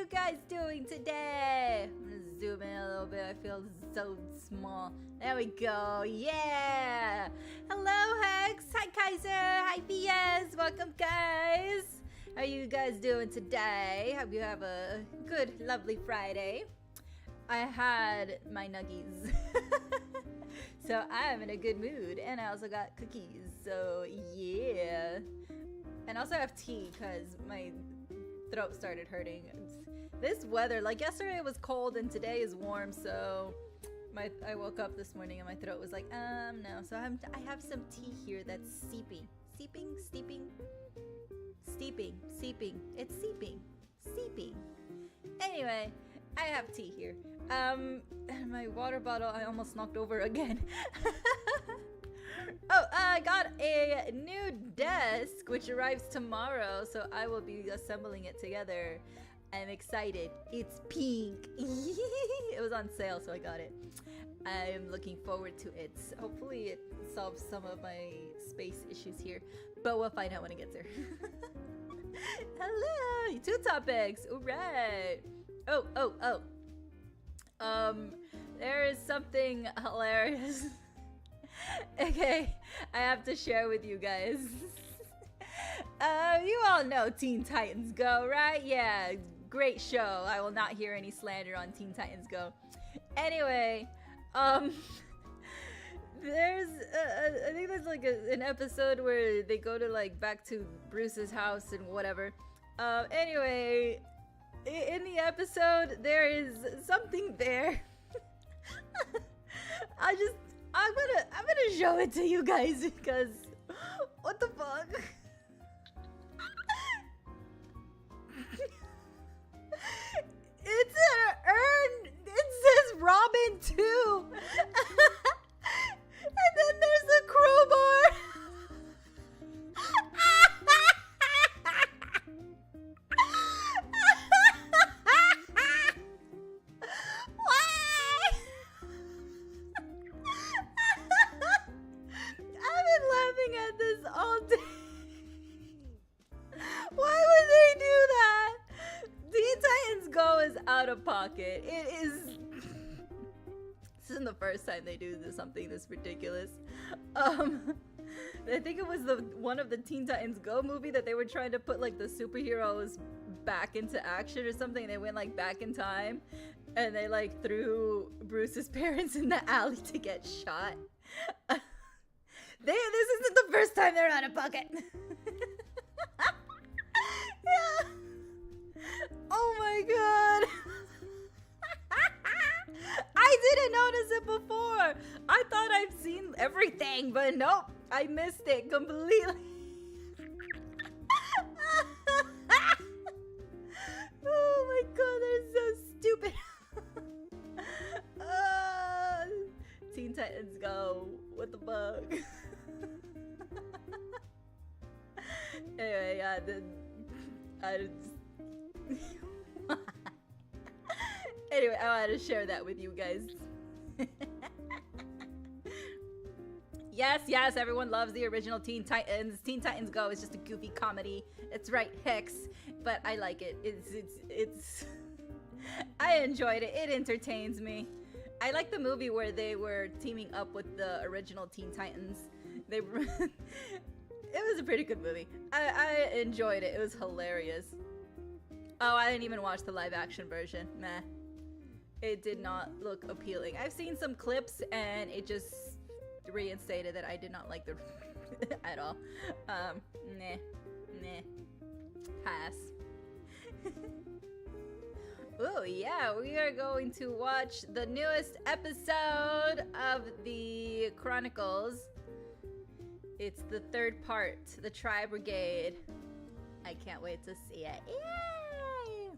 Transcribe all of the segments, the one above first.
you guys doing today? I'm gonna zoom in a little bit. I feel so small. There we go. Yeah. Hello, Hex. Hi, Kaiser. Hi, VS. Welcome, guys. How are you guys doing today? Hope you have a good, lovely Friday. I had my nuggies. So I'm in a good mood. And I also got cookies. So, yeah. And also I have tea because my throat started hurting. This weather, like yesterday it was cold and today is warm, so I woke up this morning and my throat was like, no. So I have some tea here that's seeping. Steeping. It's seeping. Anyway, I have tea here. And my water bottle I almost knocked over again. Oh, I got a new desk, which arrives tomorrow, so I will be assembling it together. I'm excited. It's pink. It was on sale, so I got it. I'm looking forward to it. Hopefully it solves some of my space issues here, but we'll find out when it gets there. Hello! 2 topics! Alright! Oh. There is something hilarious. Okay, I have to share with you guys. You all know Teen Titans Go, right? Yeah, great show. I will not hear any slander on Teen Titans Go. Anyway, there's I think there's like an episode where they go to like back to Bruce's house and whatever. Anyway, in the episode there is something there. I'm gonna show it to you guys because what the fuck? It's an urn. It says Robin too. And then there's a crowbar. At this all day. Why would they do that? Teen Titans Go is out of pocket. It is. This isn't the first time they do something this ridiculous. I think it was one of the Teen Titans Go movie that they were trying to put like the superheroes back into action or something. They went like back in time, and they like threw Bruce's parents in the alley to get shot. This isn't the first time they're out of pocket. Yeah. Oh my god. I didn't notice it before. I thought I've seen everything, but nope. I missed it completely. Oh my god, they're so stupid. Teen Titans Go. What the fuck? Anyway, yeah, anyway, I wanted to share that with you guys. Yes, everyone loves the original Teen Titans. Teen Titans Go is just a goofy comedy. It's right, Hex, but I like it. It's I enjoyed it. It entertains me. I like the movie where they were teaming up with the original Teen Titans. It was a pretty good movie. I enjoyed it. It was hilarious. Oh, I didn't even watch the live action version. Meh. It did not look appealing. I've seen some clips and it just reinstated that I did not like the at all. Nah. Pass. Oh yeah, we are going to watch the newest episode of the Chronicles. It's the 3rd part, the Tri Brigade. I can't wait to see it. Yay!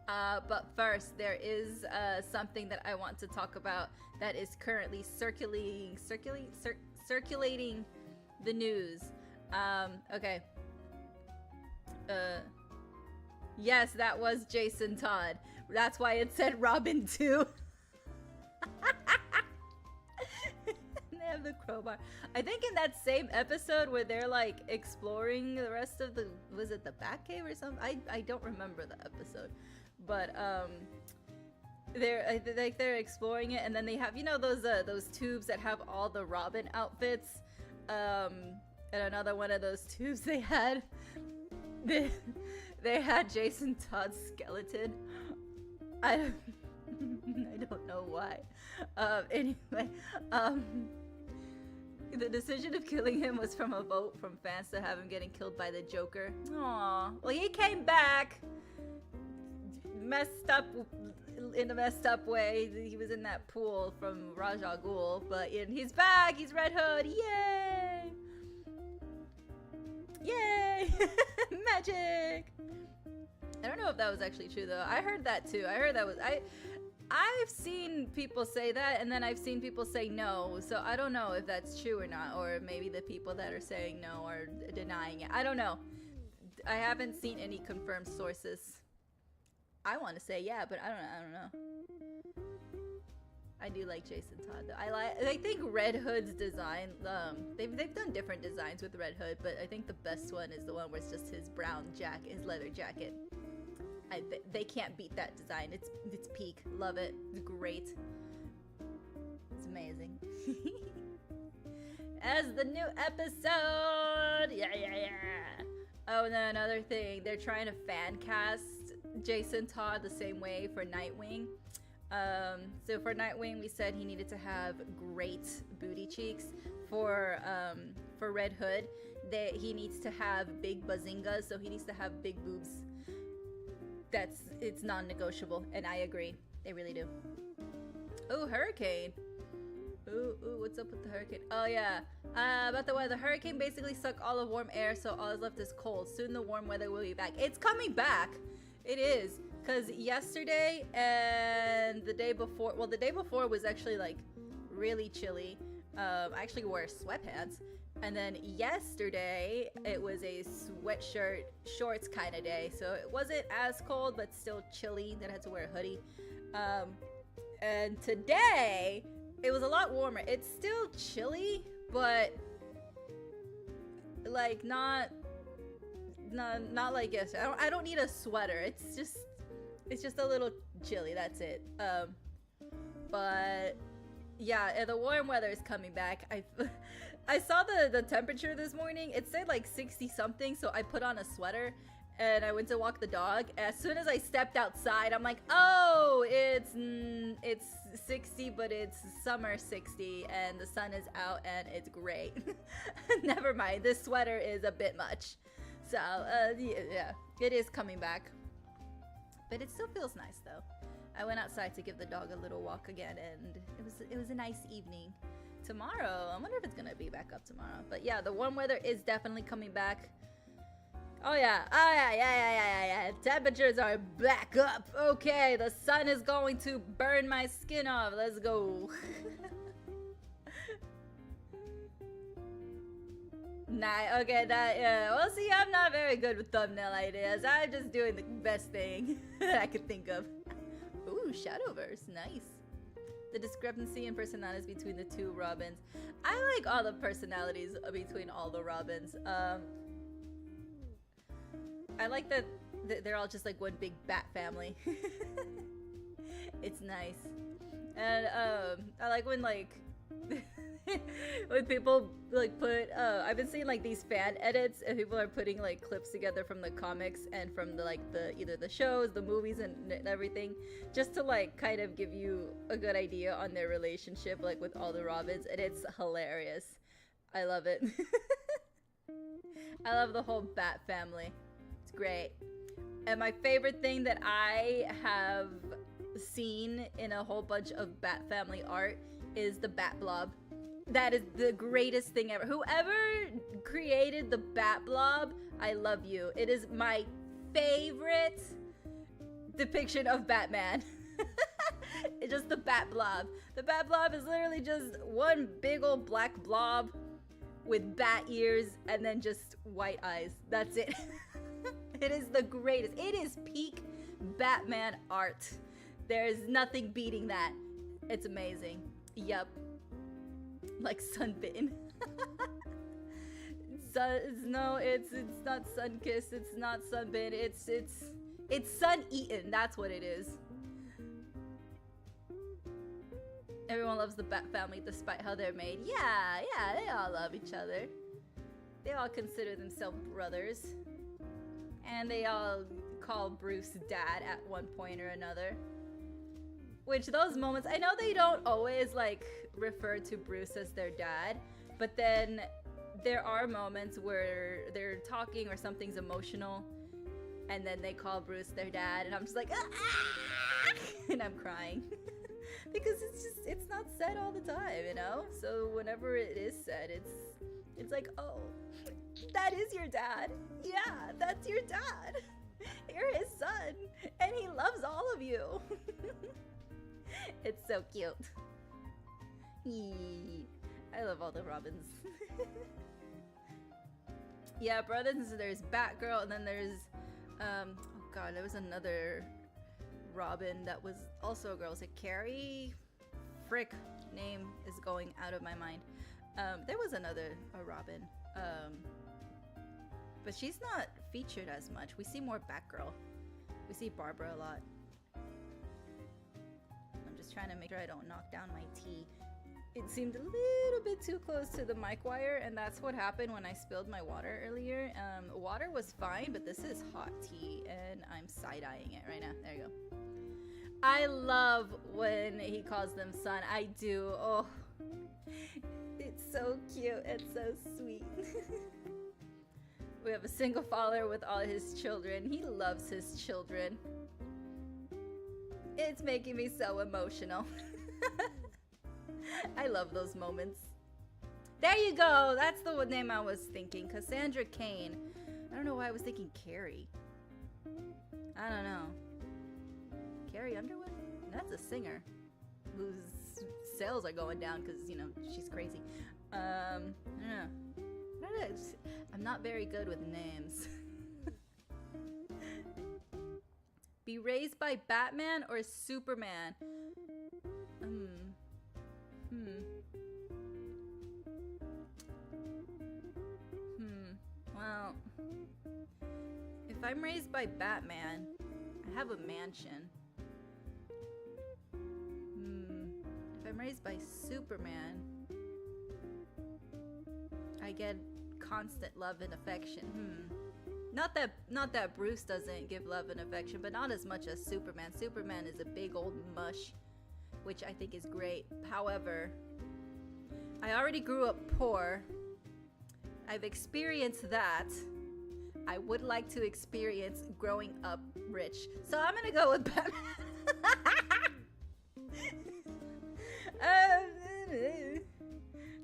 But first, there is something that I want to talk about that is currently circulating the news. Okay. Yes, that was Jason Todd. That's why it said Robin too. have the crowbar. I think in that same episode where they're like exploring the rest of the, was it the Batcave or something? I don't remember the episode, but they're exploring it, and then they have, you know, those tubes that have all the Robin outfits, and another one of those tubes they had Jason Todd's skeleton. I don't know why. Anyway, the decision of killing him was from a vote from fans to have him getting killed by the Joker. Aww. Well, he came back, messed up in a messed up way. He was in that pool from Ra's al Ghul, but he's back. He's Red Hood. Yay! Yay! Magic! I don't know if that was actually true though. I heard that too. I heard that was I've seen people say that, and then I've seen people say no. So I don't know if that's true or not, or maybe the people that are saying no are denying it. I don't know. I haven't seen any confirmed sources. I want to say yeah, but I don't know. I do like Jason Todd though. I think Red Hood's design, they've done different designs with Red Hood, but I think the best one is the one where it's just his brown jacket, his leather jacket. They can't beat that design. It's peak. Love it. It's great. It's amazing. As the new episode. Yeah. Oh, and then another thing. They're trying to fan cast Jason Todd the same way for Nightwing. So for Nightwing, we said he needed to have great booty cheeks. For Red Hood, he needs to have big bazingas, so he needs to have big boobs. It's non-negotiable, and I agree. They really do. Oh, hurricane. Ooh, what's up with the hurricane? Oh yeah, about the weather. The hurricane basically sucked all of warm air, so all that's left is cold. Soon the warm weather will be back. It's coming back. It is, because yesterday and the day before, well, the day before was actually like really chilly. I actually wore sweatpants. And then yesterday, it was a sweatshirt, shorts kind of day. So it wasn't as cold, but still chilly. Then I had to wear a hoodie. And today, it was a lot warmer. It's still chilly, but like not like yesterday. I don't need a sweater. It's just a little chilly. That's it. But yeah, the warm weather is coming back. I saw the temperature this morning. It said like 60 something, so I put on a sweater and I went to walk the dog. As soon as I stepped outside, I'm like, oh, it's 60, but it's summer 60 and the sun is out and it's great. Never mind, this sweater is a bit much. So yeah, it is coming back, but it still feels nice though. I went outside to give the dog a little walk again, and it was a nice evening. Tomorrow, I wonder if it's gonna be back up tomorrow. But yeah, the warm weather is definitely coming back. Oh yeah. Temperatures are back up. Okay, the sun is going to burn my skin off. Let's go. Nah, okay, well, see, I'm not very good with thumbnail ideas. I'm just doing the best thing that I could think of. Ooh, Shadowverse, nice. The discrepancy in personalities between the two Robins. I like all the personalities between all the Robins. I like that they're all just like one big bat family. It's nice. And I like when like when people like put I've been seeing like these fan edits, and people are putting like clips together from the comics and from the either the shows, the movies, and everything, just to like kind of give you a good idea on their relationship like with all the Robins, and it's hilarious. I love it. I love the whole Bat family. It's great. And my favorite thing that I have seen in a whole bunch of Bat family art is the Bat Blob. That is the greatest thing ever. Whoever created the Bat Blob, I love you. It is my favorite depiction of Batman. It's just the Bat Blob. The Bat Blob is literally just one big old black blob with bat ears and then just white eyes. That's it. It is the greatest. It is peak Batman art. There is nothing beating that. It's amazing. Yup. like sunbitten. No, it's not sun-kissed, it's not sunbitten, it's sun-eaten, that's what it is. Everyone loves the Bat family despite how they're made. Yeah, they all love each other. They all consider themselves brothers. And they all call Bruce dad at one point or another. Which those moments, I know they don't always like refer to Bruce as their dad, but then there are moments where they're talking or something's emotional and then they call Bruce their dad and I'm just like, ah! And I'm crying. Because it's not said all the time, you know? So whenever it is said, it's like, oh, that is your dad. Yeah, that's your dad. You're his son, and he loves all of you. It's so cute. I love all the Robins. Yeah, brothers, there's Batgirl, and then there's, oh god, there was another Robin that was also a girl. Was it Carrie? Frick, name is going out of my mind. There was another Robin, but she's not featured as much. We see more Batgirl. We see Barbara a lot. I'm just trying to make sure I don't knock down my tea. It seemed a little bit too close to the mic wire, and that's what happened when I spilled my water earlier. Water was fine, but this is hot tea, and I'm side-eyeing it right now. There you go. I love when he calls them son. I do. Oh, it's so cute and so sweet. We have a single father with all his children. He loves his children. It's making me so emotional. I love those moments. There you go. That's the name I was thinking. Cassandra Cain. I don't know why I was thinking Carrie. I don't know. Carrie Underwood? That's a singer whose sales are going down because, you know, she's crazy. I don't know. I'm not very good with names. Be raised by Batman or Superman? Well, if I'm raised by Batman, I have a mansion. If I'm raised by Superman, I get constant love and affection. Not that Bruce doesn't give love and affection, but not as much as Superman. Superman is a big old mush, which I think is great. However, I already grew up poor. I've experienced that. I would like to experience growing up rich. So I'm gonna go with Batman.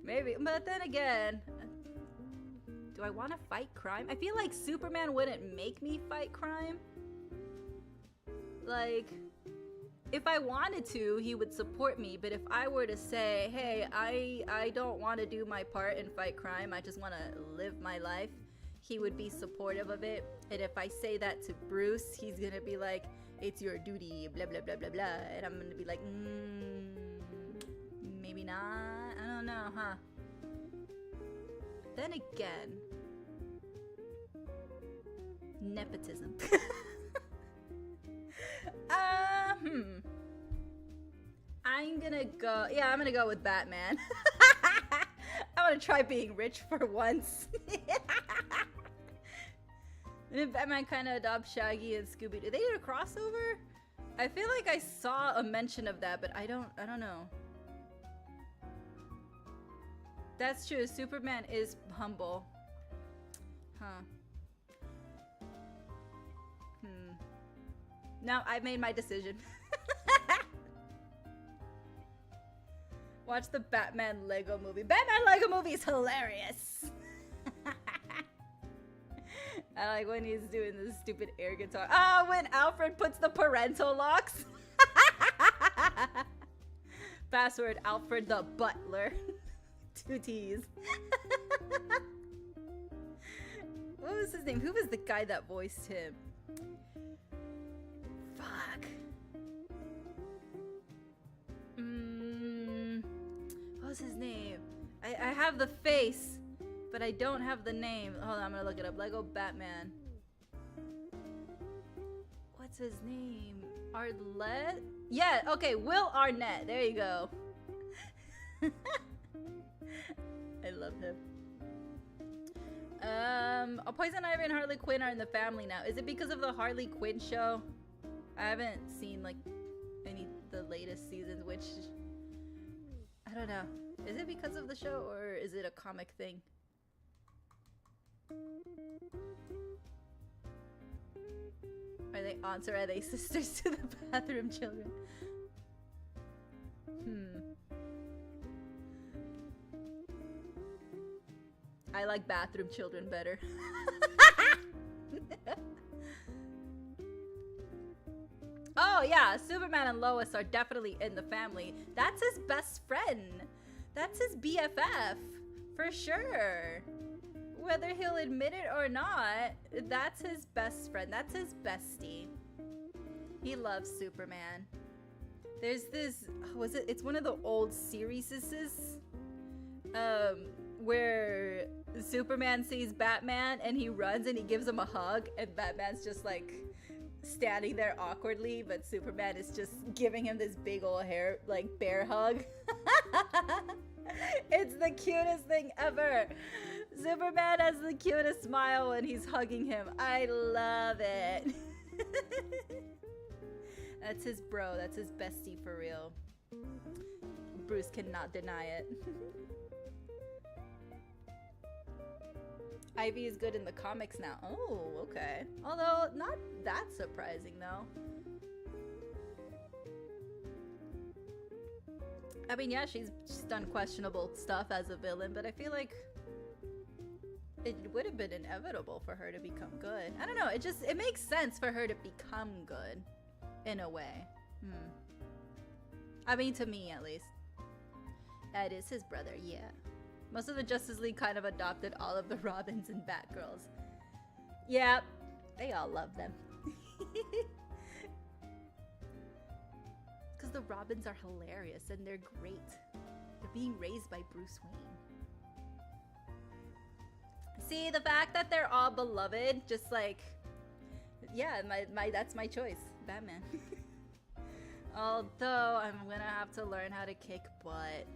Maybe, but then again, do I want to fight crime? I feel like Superman wouldn't make me fight crime. Like, if I wanted to, he would support me. But if I were to say, hey, I don't want to do my part and fight crime, I just want to live my life, he would be supportive of it. And if I say that to Bruce, he's gonna be like, it's your duty, blah, blah, blah, blah, blah. And I'm gonna be like, maybe not. I don't know, huh? Then again, nepotism. I'm gonna go, yeah, I'm gonna go with Batman. I wanna try being rich for once. And then Batman kind of adopts Shaggy and Scooby-Doo. They did a crossover? I feel like I saw a mention of that, but I don't know. That's true. Superman is humble. Huh. No, I've made my decision. Watch the Batman Lego movie. Batman Lego movie is hilarious. I like when he's doing this stupid air guitar. Oh, when Alfred puts the parental locks. Password Alfred the Butler. 2 T's. What was his name? Who was the guy that voiced him? Fuck. What was his name? I have the face, but I don't have the name. Hold on, I'm gonna look it up. Lego Batman. What's his name? Arlette? Yeah, okay, Will Arnett. There you go. I love him. Poison Ivy and Harley Quinn are in the family now. Is it because of the Harley Quinn show? I haven't seen like any the latest seasons, which I don't know. Is it because of the show or is it a comic thing? Are they aunts or are they sisters to the bathroom children? I like bathroom children better. Oh yeah, Superman and Lois are definitely in the family. That's his best friend. That's his BFF, for sure. Whether he'll admit it or not, that's his best friend. That's his bestie. He loves Superman. There's this, it's one of the old series, where Superman sees Batman and he runs and he gives him a hug and Batman's just like standing there awkwardly, but Superman is just giving him this big old hair, like bear hug. It's the cutest thing ever. Superman has the cutest smile when he's hugging him. I love it. That's his bro. That's his bestie for real. Bruce cannot deny it. Ivy is good in the comics now. Oh, okay. Although, not that surprising, though. I mean, yeah, she's done questionable stuff as a villain, but I feel like it would have been inevitable for her to become good. I don't know, it makes sense for her to become good, in a way. I mean, to me, at least. That is his brother, yeah. Most of the Justice League kind of adopted all of the Robins and Batgirls. Yeah, they all love them. Because the Robins are hilarious and they're great. They're being raised by Bruce Wayne. See, the fact that they're all beloved, just like, yeah, that's my choice, Batman. Although, I'm gonna have to learn how to kick butt.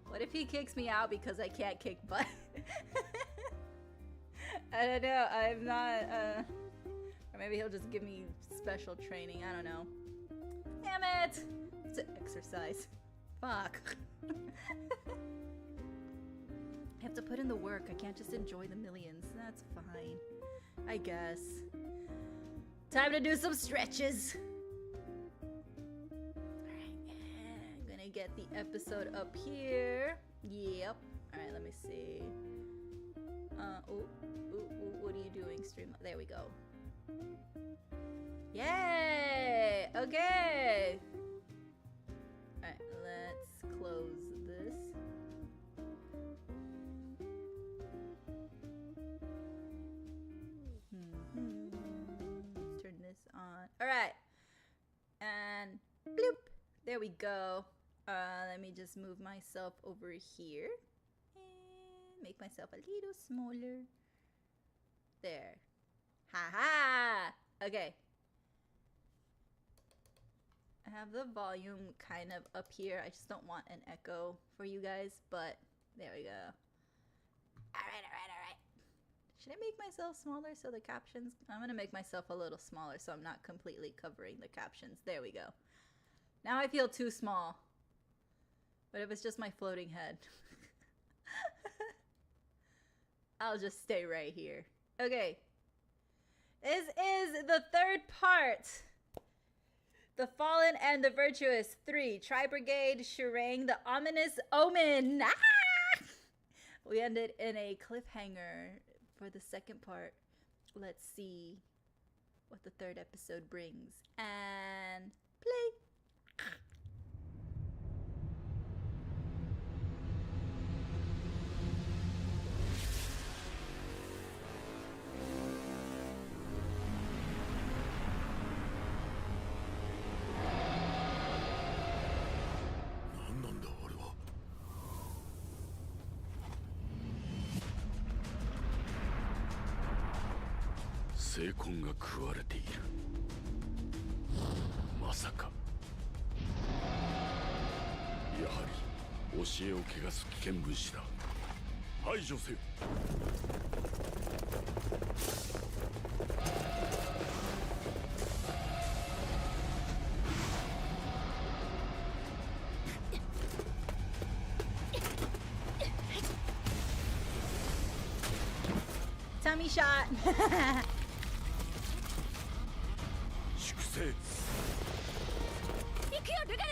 What if he kicks me out because I can't kick butt? I don't know. I'm not, or maybe he'll just give me special training. I don't know. Damn it! It's an exercise. Fuck. I have to put in the work. I can't just enjoy the millions. That's fine. I guess. Time to do some stretches. Get the episode up here. Yep. Alright, let me see. What are you doing, stream? There we go. Yay! Okay! Alright, let's close this. Let's turn this on. Alright. And bloop! There we go. Let me just move myself over here and make myself a little smaller. There. Haha! Okay. I have the volume kind of up here. I just don't want an echo for you guys, but there we go. Alright. Should I make myself smaller so the captions... I'm gonna make myself a little smaller so I'm not completely covering the captions. There we go. Now I feel too small. But if it's just my floating head, I'll just stay right here. Okay. This is the third part. The Fallen and the Virtuous 3. Tri-Brigade, Shirang, the Ominous Omen. Ah! We ended in a cliffhanger for the second part. Let's see what the third episode brings. And play. 精魂が食われている。まさか。やはり教えを汚す危険分子だ。排除せよ。Tummy shot. 粛清。行くよルガル。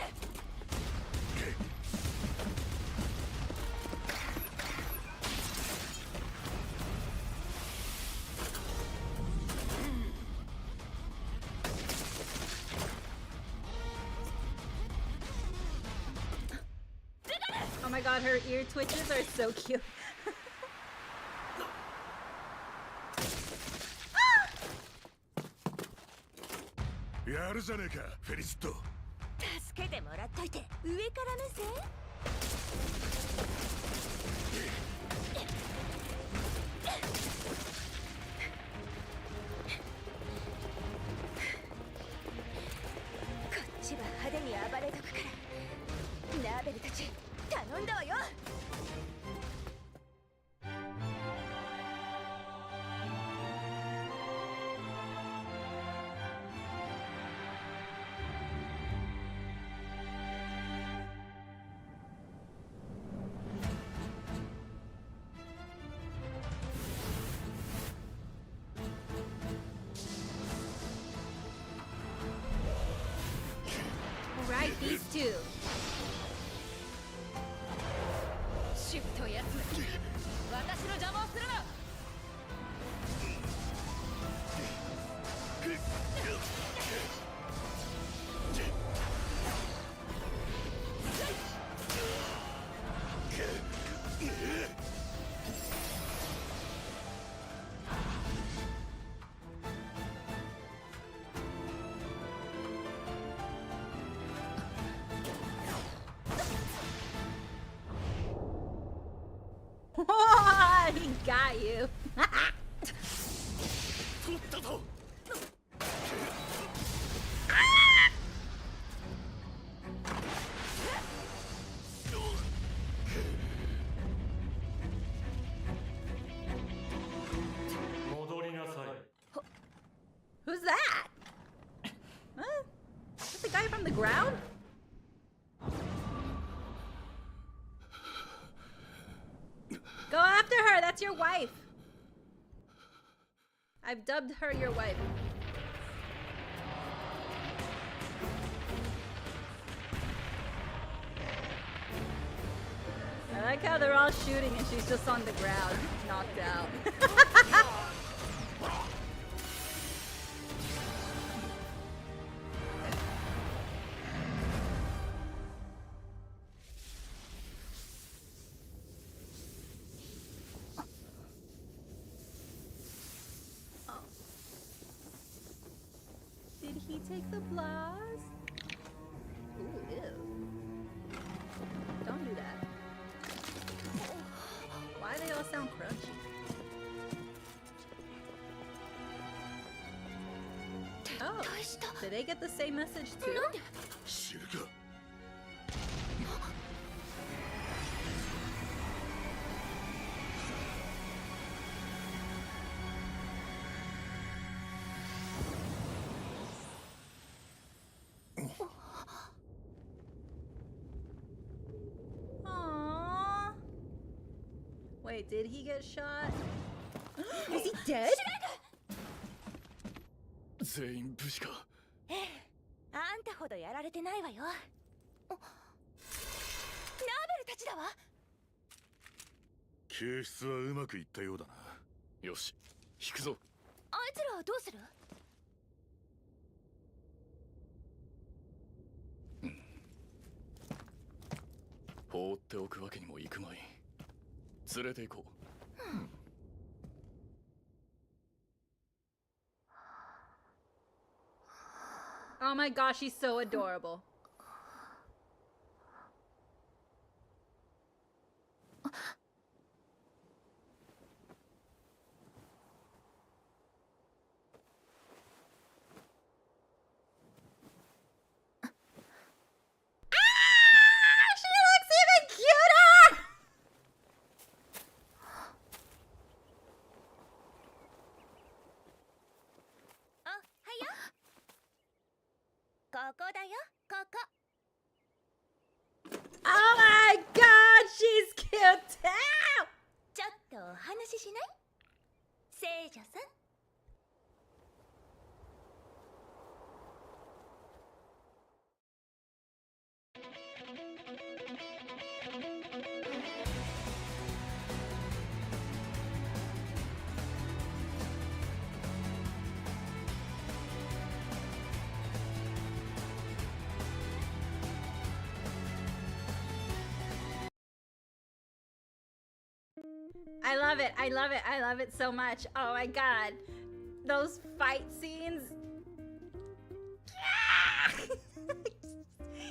Oh my god, her ear twitches are so cute. やるじゃねえか、フェリシット。助けてもらっといて上から目線。こっちは派手に暴れとくからナーベルたち頼んだわよ。Right, these two. シュッと休め。私の邪魔をするな。He got you. 取ったぞ。戻りなさい。 Who's that? Huh? Is that the guy from the ground? Go after her, that's your wife. I've dubbed her your wife. I like how they're all shooting and she's just on the ground, knocked out. Did he take the blast? Ooh, ew. Don't do that. Why do they all sound crunchy? Oh, did they get the same message too? 知るか。Aww. Wait, did he get shot? Is he dead? 全員無事か。ええ、あんたほどやられてないわよ。ナーベルたちだわ。救出はうまくいったようだな。よし、引くぞ。あいつらはどうする？放っておくわけにもいくまい。連れて行こう。Oh my gosh, she's so adorable. ここだよ、ここ。 Oh my god, she's cute too! ちょっとお話ししない？聖女さん。I love it. I love it. I love it so much. Oh my god. Those fight scenes.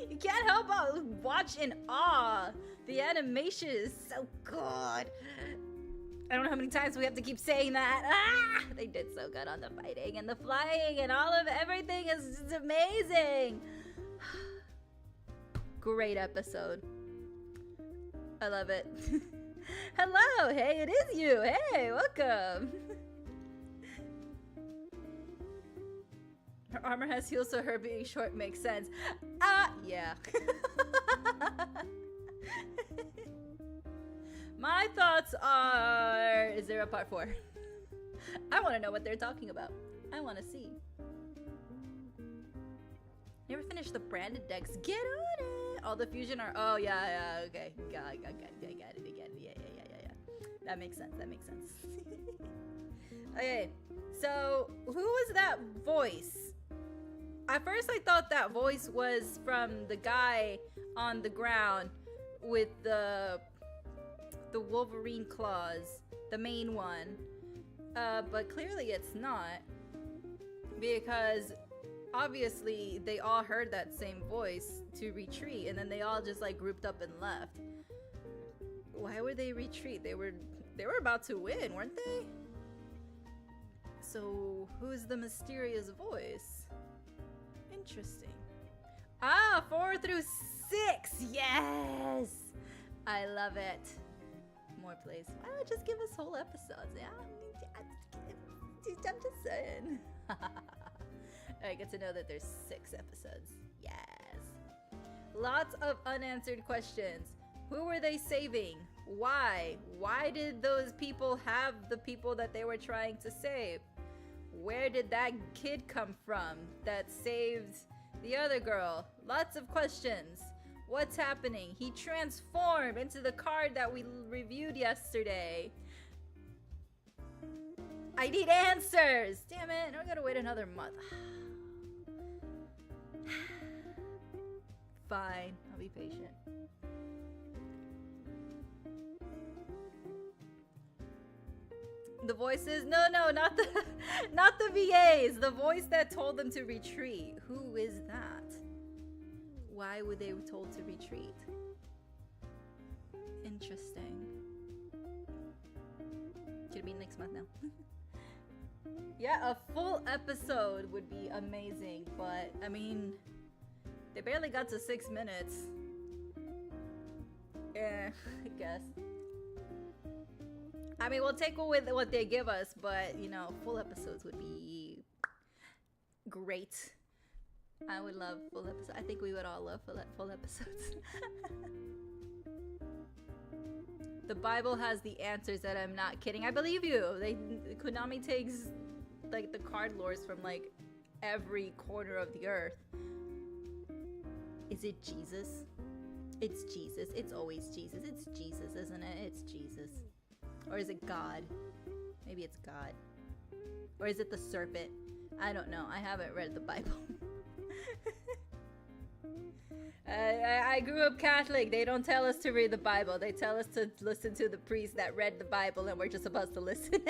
You can't help but watch in awe. The animation is so good. I don't know how many times we have to keep saying that. Ah! They did so good on the fighting and the flying and all of everything is just amazing. Great episode. I love it. Hello, hey, it is you. Hey, welcome. Her armor has heels, so her being short makes sense. Yeah. My thoughts are... Is there a part 4? I want to know what they're talking about. I want to see. Never finished the branded decks. Get on it. All the fusion are... Oh, yeah, okay. Got it. Yeah. That makes sense. Okay, so who was that voice? At first I thought that voice was from the guy on the ground with the Wolverine claws, the main one. But clearly it's not, because obviously they all heard that same voice to retreat, and then they all just like grouped up and left. Why would they retreat? They were about to win, weren't they? So who's the mysterious voice? Interesting. 4 through 6. Yes, I love it. More please. Why not just give us whole episodes? Yeah, I'm just saying. I get to know that there's 6 episodes. Yes. Lots of unanswered questions. Who were they saving? Why? Why did those people have the people that they were trying to save? Where did that kid come from that saved the other girl? Lots of questions. What's happening? He transformed into the card that we reviewed yesterday. I need answers! Damn it, I gotta wait another month. Fine, I'll be patient. The voices? No, not the VAs. The voice that told them to retreat. Who is that? Why were they told to retreat? Interesting. Could it be next month now? Yeah, a full episode would be amazing, but I mean, they barely got to 6 minutes. I guess. I mean, we'll take with what they give us, but you know, full episodes would be great. I would love full episodes. I think we would all love full episodes. The Bible has the answers, that I'm not kidding. I believe you. Konami takes like the card lores from like every corner of the earth. Is it Jesus? It's Jesus. It's always Jesus. It's Jesus, isn't it? It's Jesus. Or is it God? Maybe it's God. Or is it the serpent? I don't know. I haven't read the Bible. I grew up Catholic. They don't tell us to read the Bible. They tell us to listen to the priest that read the Bible, and we're just supposed to listen.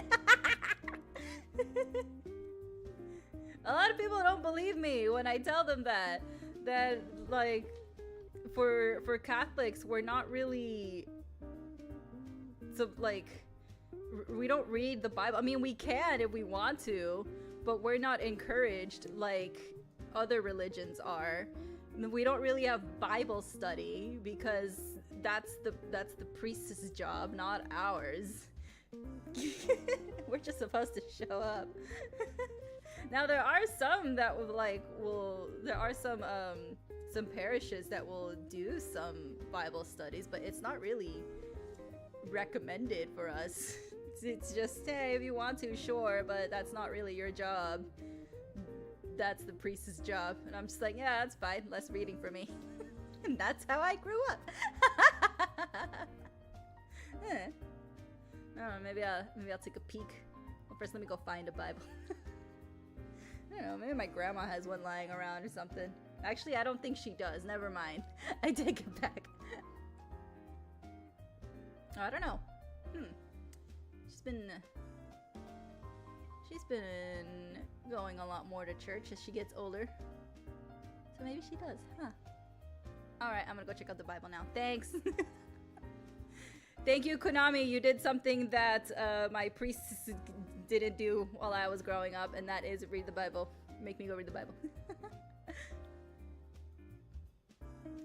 A lot of people don't believe me when I tell them that like for Catholics, we're not really like we don't read the Bible. I mean, we can if we want to, but we're not encouraged like other religions are. We don't really have Bible study because that's the priest's job, not ours. We're just supposed to show up. Now there are some that there are some parishes that will do some Bible studies, but it's not really recommended for us. It's just, hey, if you want to, sure, but that's not really your job. That's the priest's job. And I'm just like, yeah, that's fine. Less reading for me. And that's how I grew up. I don't know, maybe I'll take a peek. Well, first let me go find a Bible. I don't know, maybe my grandma has one lying around or something. Actually, I don't think she does. Never mind. I take it back. Oh, I don't know. She's been going a lot more to church as she gets older. So maybe she does, huh? Alright, I'm gonna go check out the Bible now. Thanks! Thank you, Konami. You did something that my priests didn't do while I was growing up, and that is read the Bible. Make me go read the Bible.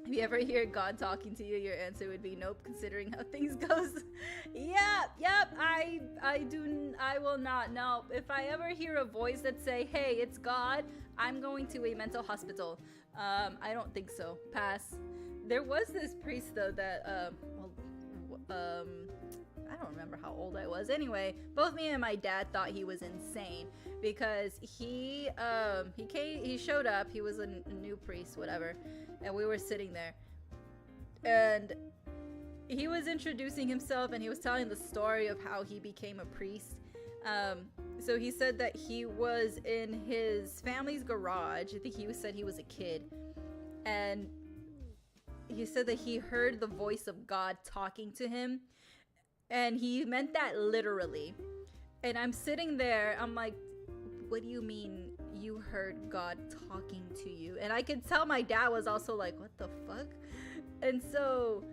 If you ever hear God talking to you, your answer would be nope, considering how things goes. Yep, I will not. No, if I ever hear a voice that say, hey, it's God, I'm going to a mental hospital. I don't think so. Pass. There was this priest though that, I don't remember how old I was. Anyway, both me and my dad thought he was insane because he showed up. He was a new priest, whatever, and we were sitting there, and he was introducing himself and he was telling the story of how he became a priest. So he said that he was in his family's garage. I think he said he was a kid, and he said that he heard the voice of God talking to him, and he meant that literally. And I'm sitting there, I'm like, what do you mean you heard God talking to you? And I could tell my dad was also like, what the fuck? And so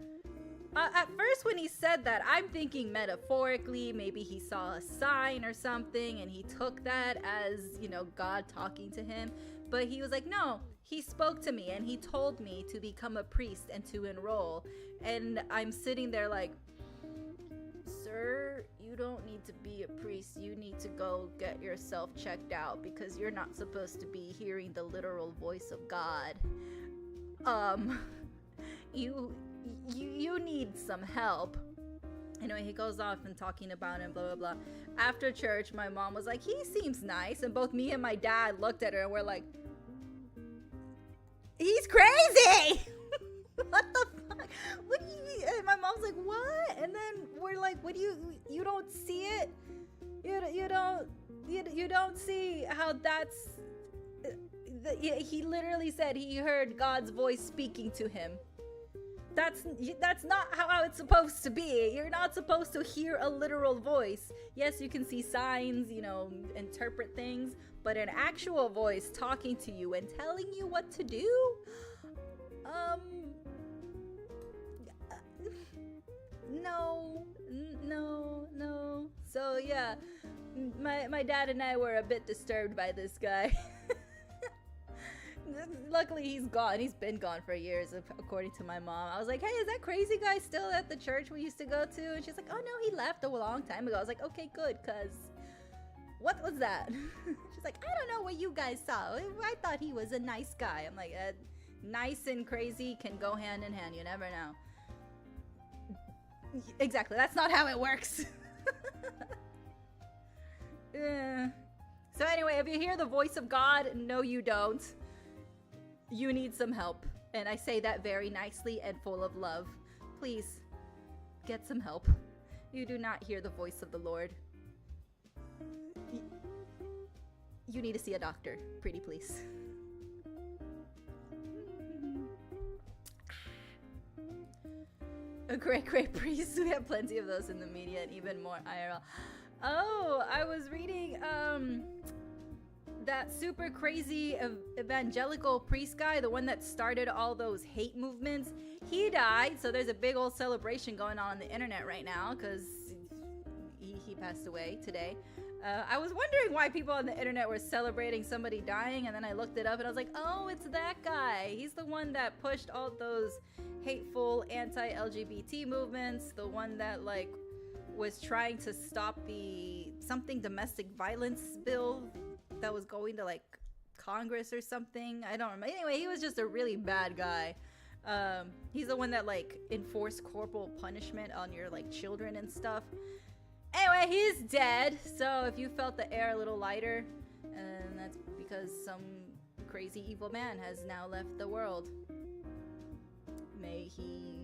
at first when he said that, I'm thinking metaphorically, maybe he saw a sign or something and he took that as, you know, God talking to him. But he was like, no, he spoke to me and he told me to become a priest and to enroll. And I'm sitting there like, sir, you don't need to be a priest. You need to go get yourself checked out because you're not supposed to be hearing the literal voice of God. You need some help. Anyway, he goes off and talking about him, blah, blah, blah. After church, my mom was like, he seems nice. And both me and my dad looked at her and we're like, he's crazy! What the fuck? What do you mean? And my mom's like, what? And then we're like, what do you don't see it? You don't see how that's... He literally said he heard God's voice speaking to him. That's not how it's supposed to be. You're not supposed to hear a literal voice. Yes, you can see signs, you know, interpret things, but an actual voice talking to you and telling you what to do? No. So yeah, my dad and I were a bit disturbed by this guy. Luckily he's gone. He's been gone for years, according to my mom. I was like, hey, is that crazy guy still at the church we used to go to? And she's like, oh no, he left a long time ago. I was like, okay, good, cause what was that? She's like, I don't know what you guys saw. I thought he was a nice guy. I'm like, nice and crazy can go hand in hand. You never know. Exactly, that's not how it works. So anyway, if you hear the voice of God, no you don't. You need some help. And I say that very nicely and full of love. Please, get some help. You do not hear the voice of the Lord. You need to see a doctor, pretty please. A great priest. We have plenty of those in the media and even more IRL. Oh, I was reading that super crazy evangelical priest guy, the one that started all those hate movements. He died, so there's a big old celebration going on the internet right now because he passed away today. I was wondering why people on the internet were celebrating somebody dying, and then I looked it up and I was like, oh, it's that guy. He's the one that pushed all those hateful anti-LGBT movements, the one that like was trying to stop the something domestic violence bill that was going to like Congress or something. I don't remember. Anyway, he was just a really bad guy. He's the one that like enforced corporal punishment on your like children and stuff. Anyway, he's dead. So if you felt the air a little lighter, that's because some crazy evil man has now left the world. May he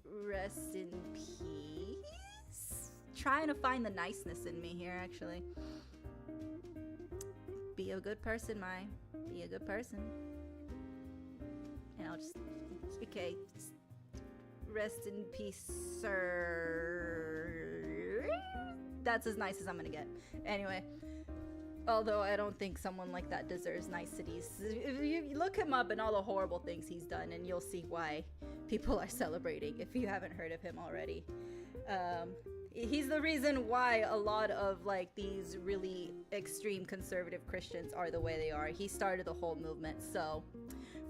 rest in peace. Trying to find the niceness in me here, actually. Be a good person, Mai. Be a good person. And I'll just... Okay. Just rest in peace, sir. That's as nice as I'm gonna get. Anyway. Although I don't think someone like that deserves niceties. If you look him up and all the horrible things he's done, and you'll see why people are celebrating, if you haven't heard of him already. He's the reason why a lot of like these really extreme conservative Christians are the way they are. He started the whole movement, so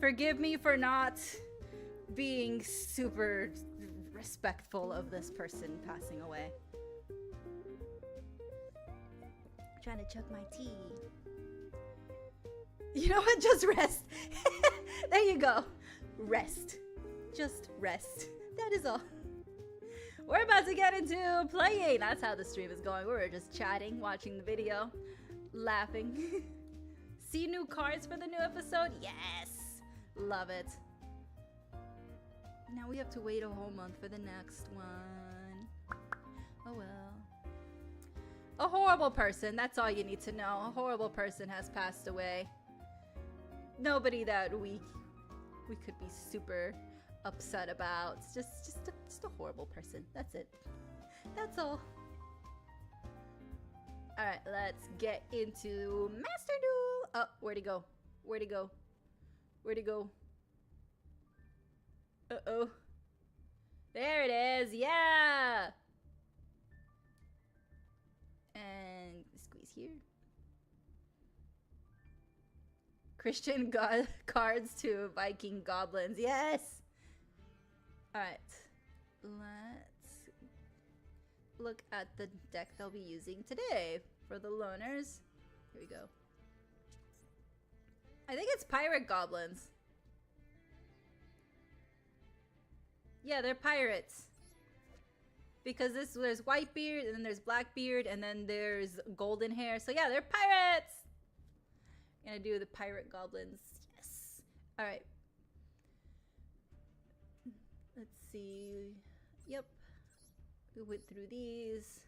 forgive me for not being super respectful of this person passing away. Trying to chug my tea. You know what? Just rest. There you go. Rest. Just rest. That is all. We're about to get into playing. That's how the stream is going. We're just chatting, watching the video, laughing. See new cards for the new episode? Yes. Love it. Now we have to wait a whole month for the next one. Oh well. A horrible person, that's all you need to know. A horrible person has passed away. Nobody that we could be super upset about. It's just a horrible person. That's it. That's all. Alright, let's get into Master Duel. Oh, where'd he go? Where'd he go? Where'd he go? Uh-oh. There it is, yeah! And squeeze here. Christian god cards to Viking goblins. Yes! Alright. Let's look at the deck they'll be using today for the loners. Here we go. I think it's pirate goblins. Yeah, they're pirates. Because there's Whitebeard, and then there's Blackbeard, and then there's Golden Hair. So yeah, they're pirates! Gonna do the pirate goblins. Yes! Alright. Let's see. Yep. We went through these.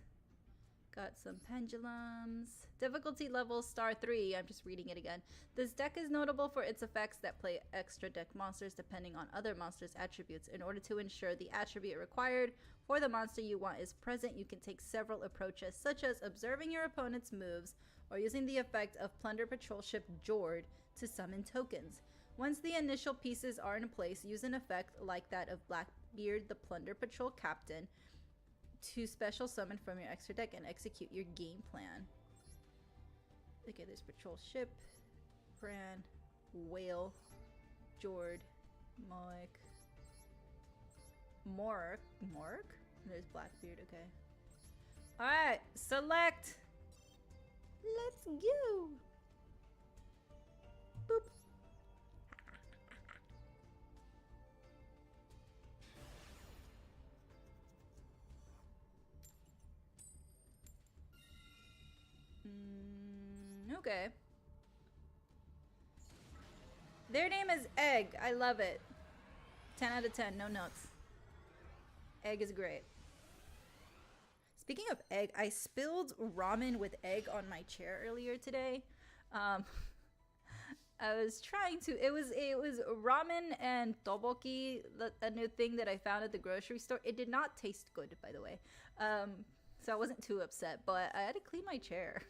Got some pendulums. Difficulty level star 3. I'm just reading it again. This deck is notable for its effects that play extra deck monsters depending on other monsters' attributes. In order to ensure the attribute required for the monster you want is present, you can take several approaches, such as observing your opponent's moves or using the effect of Plunder Patrol Ship Jord to summon tokens. Once the initial pieces are in place, use an effect like that of Blackbeard, the Plunder Patrol Captain, to special summon from your extra deck and execute your game plan. Okay, there's Patrol Ship, Bran, Whale, Jord, Mork. There's Blackbeard, okay. Alright, select. Let's go. Boop. Okay. Their name is Egg. I love it. 10 out of 10. No notes. Egg is great. Speaking of egg, I spilled ramen with egg on my chair earlier today. I was trying to. It was ramen and tteokbokki, a new thing that I found at the grocery store. It did not taste good, by the way. So I wasn't too upset, but I had to clean my chair.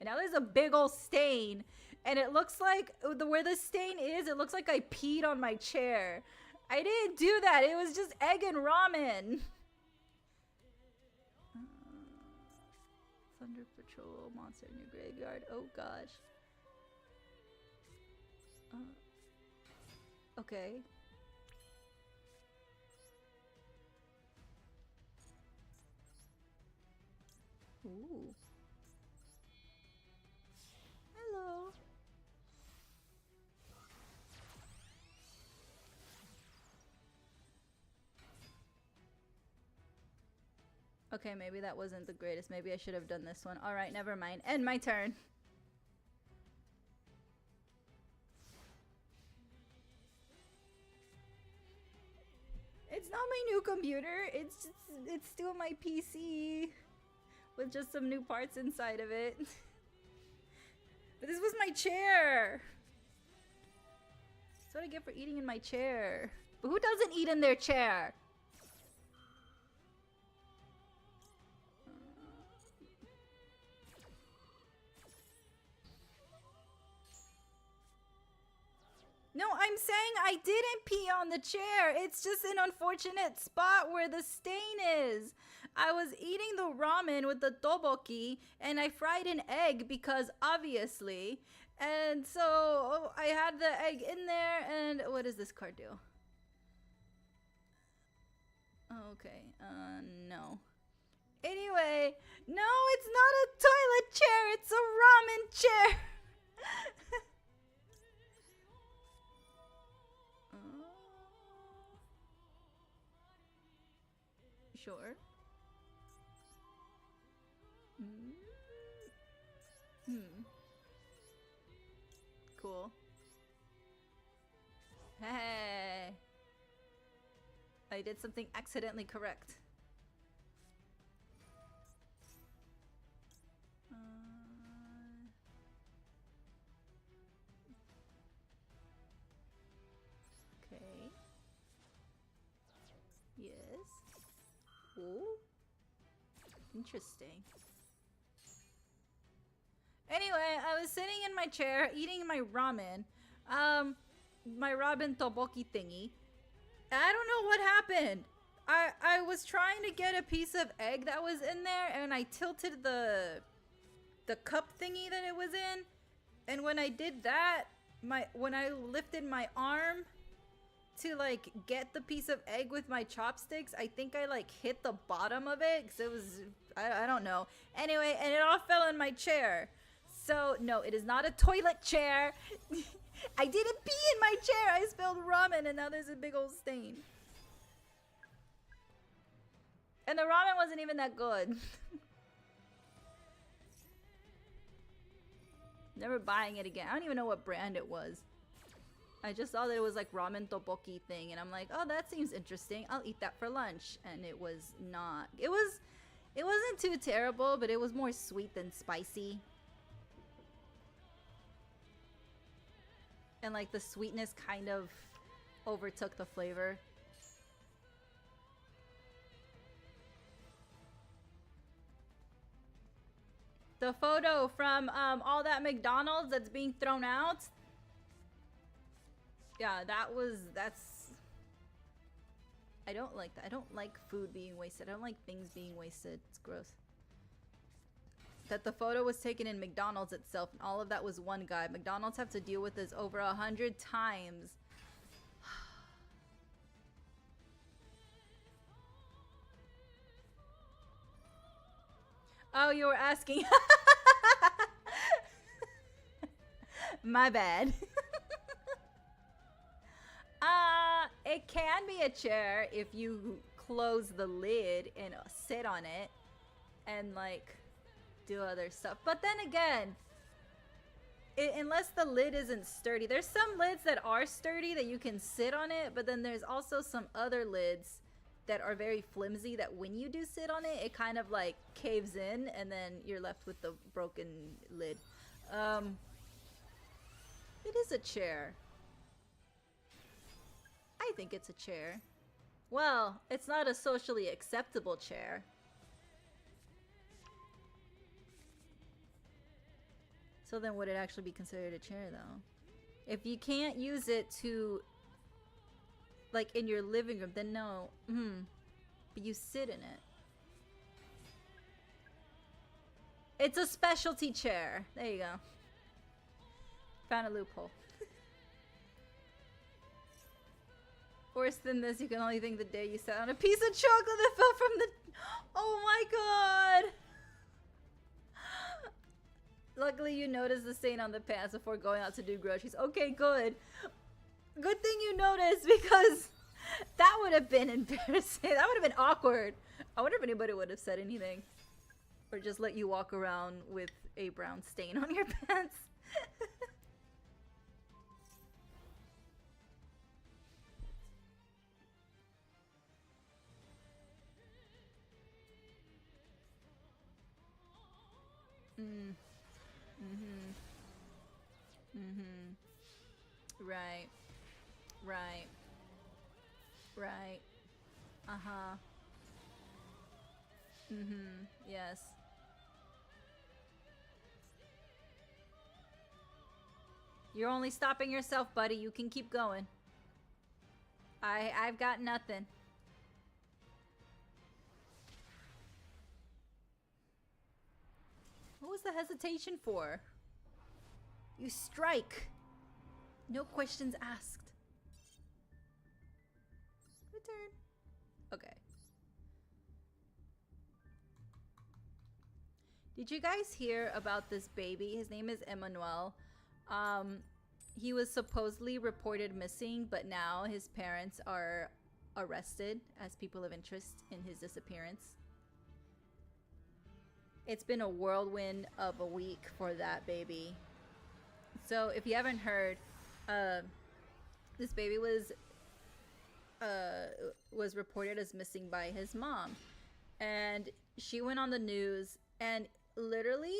And now there's a big old stain, and it looks like where the stain is, it looks like I peed on my chair. I didn't do that. It was just egg and ramen. Thunder Patrol monster in your graveyard. Oh gosh. Okay. Ooh. Hello. Okay, maybe that wasn't the greatest. Maybe I should have done this one. Alright, never mind. End my turn. It's not my new computer. It's still my PC with just some new parts inside of it. But this was my chair. That's what I get for eating in my chair. But who doesn't eat in their chair? No, I'm saying I didn't pee on the chair. It's just an unfortunate spot where the stain is. I was eating the ramen with the tteokbokki and I fried an egg because obviously. And so I had the egg in there and what does this card do? Oh, okay, no. Anyway, no, it's not a toilet chair. It's a ramen chair. Sure. Cool. Hey. I did something accidentally correct. Okay. Yes. Ooh. Interesting. Anyway, I was sitting in my chair eating my ramen. My ramen tteokbokki thingy. I don't know what happened. I was trying to get a piece of egg that was in there and I tilted the cup thingy that it was in. And when I did that, when I lifted my arm to like get the piece of egg with my chopsticks, I think I like hit the bottom of it because it was I don't know. Anyway, and it all fell in my chair. So no, it is not a toilet chair. I didn't pee in my chair. I spilled ramen and now there's a big old stain. And the ramen wasn't even that good. Never buying it again. I don't even know what brand it was. I just saw that it was like ramen tteokbokki thing and I'm like, oh, that seems interesting. I'll eat that for lunch. And it was not. It wasn't too terrible, but it was more sweet than spicy. And like the sweetness kind of overtook the flavor. The photo from all that McDonald's that's being thrown out. Yeah, that's... I don't like that. I don't like food being wasted. I don't like things being wasted. It's gross. That the photo was taken in McDonald's itself and all of that was one guy. McDonald's have to deal with this over 100 times. Oh, you were asking. My bad. It can be a chair if you close the lid and sit on it and like do other stuff. But then again, unless the lid isn't sturdy, there's some lids that are sturdy that you can sit on it, but then there's also some other lids that are very flimsy that when you do sit on it, it kind of like caves in and then you're left with the broken lid. It is a chair. I think it's a chair. Well, it's not a socially acceptable chair. So then would it actually be considered a chair though? If you can't use it to, like in your living room, then no. But you sit in it. It's a specialty chair. There you go. Found a loophole. Worse than this, you can only think the day you sat on a piece of chocolate that fell from the... Oh my god! Luckily, you noticed the stain on the pants before going out to do groceries. Okay, good. Good thing you noticed, because that would have been embarrassing. That would have been awkward. I wonder if anybody would have said anything. Or just let you walk around with a brown stain on your pants. Right. Right. Right. Uh-huh. Yes. You're only stopping yourself, buddy. You can keep going. I've got nothing. What was the hesitation for? You strike. No questions asked. Return. Okay. Did you guys hear about this baby? His name is Emmanuel. He was supposedly reported missing, but now his parents are arrested as people of interest in his disappearance. It's been a whirlwind of a week for that baby. So if you haven't heard, this baby was reported as missing by his mom, and she went on the news, and literally,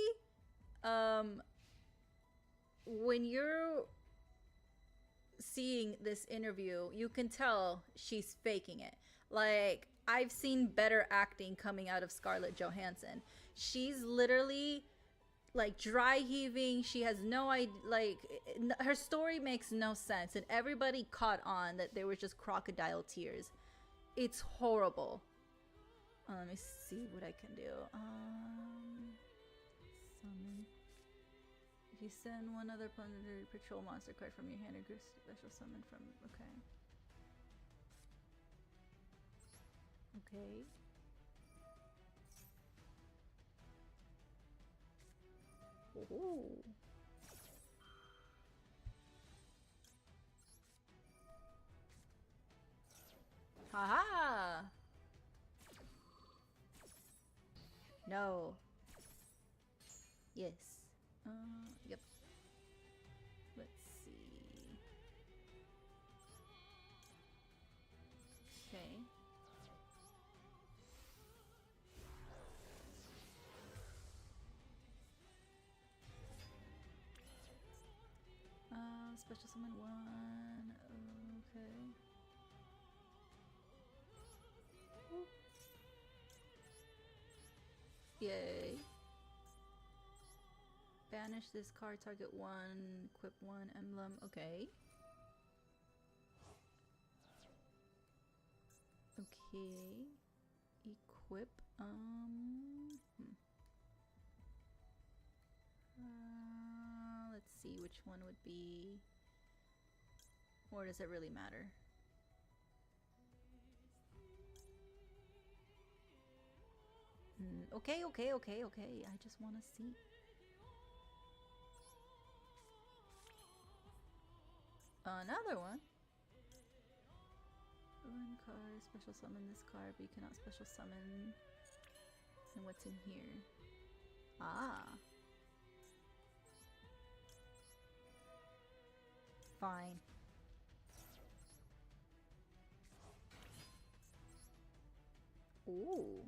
when you're seeing this interview, you can tell she's faking it. Like, I've seen better acting coming out of Scarlett Johansson. She's literally like dry heaving. She has no idea, like, her story makes no sense, and everybody caught on that they were just crocodile tears. It's horrible. Let me see what I can do. Summon. If you send one other Plunder Patrol monster card from your hand, or group special summon from. Okay. Ooh. Haha! No. Yes. Yep. Let's see. Okay. Special summon one. Okay. Ooh. Yay. Banish this card, target one, equip one emblem. Okay. Okay. Equip. Let's see which one would be. Or does it really matter? Okay. I just want to see. Another one. One card, special summon this card, but you cannot special summon. And what's in here? Ah. Fine. Ooh.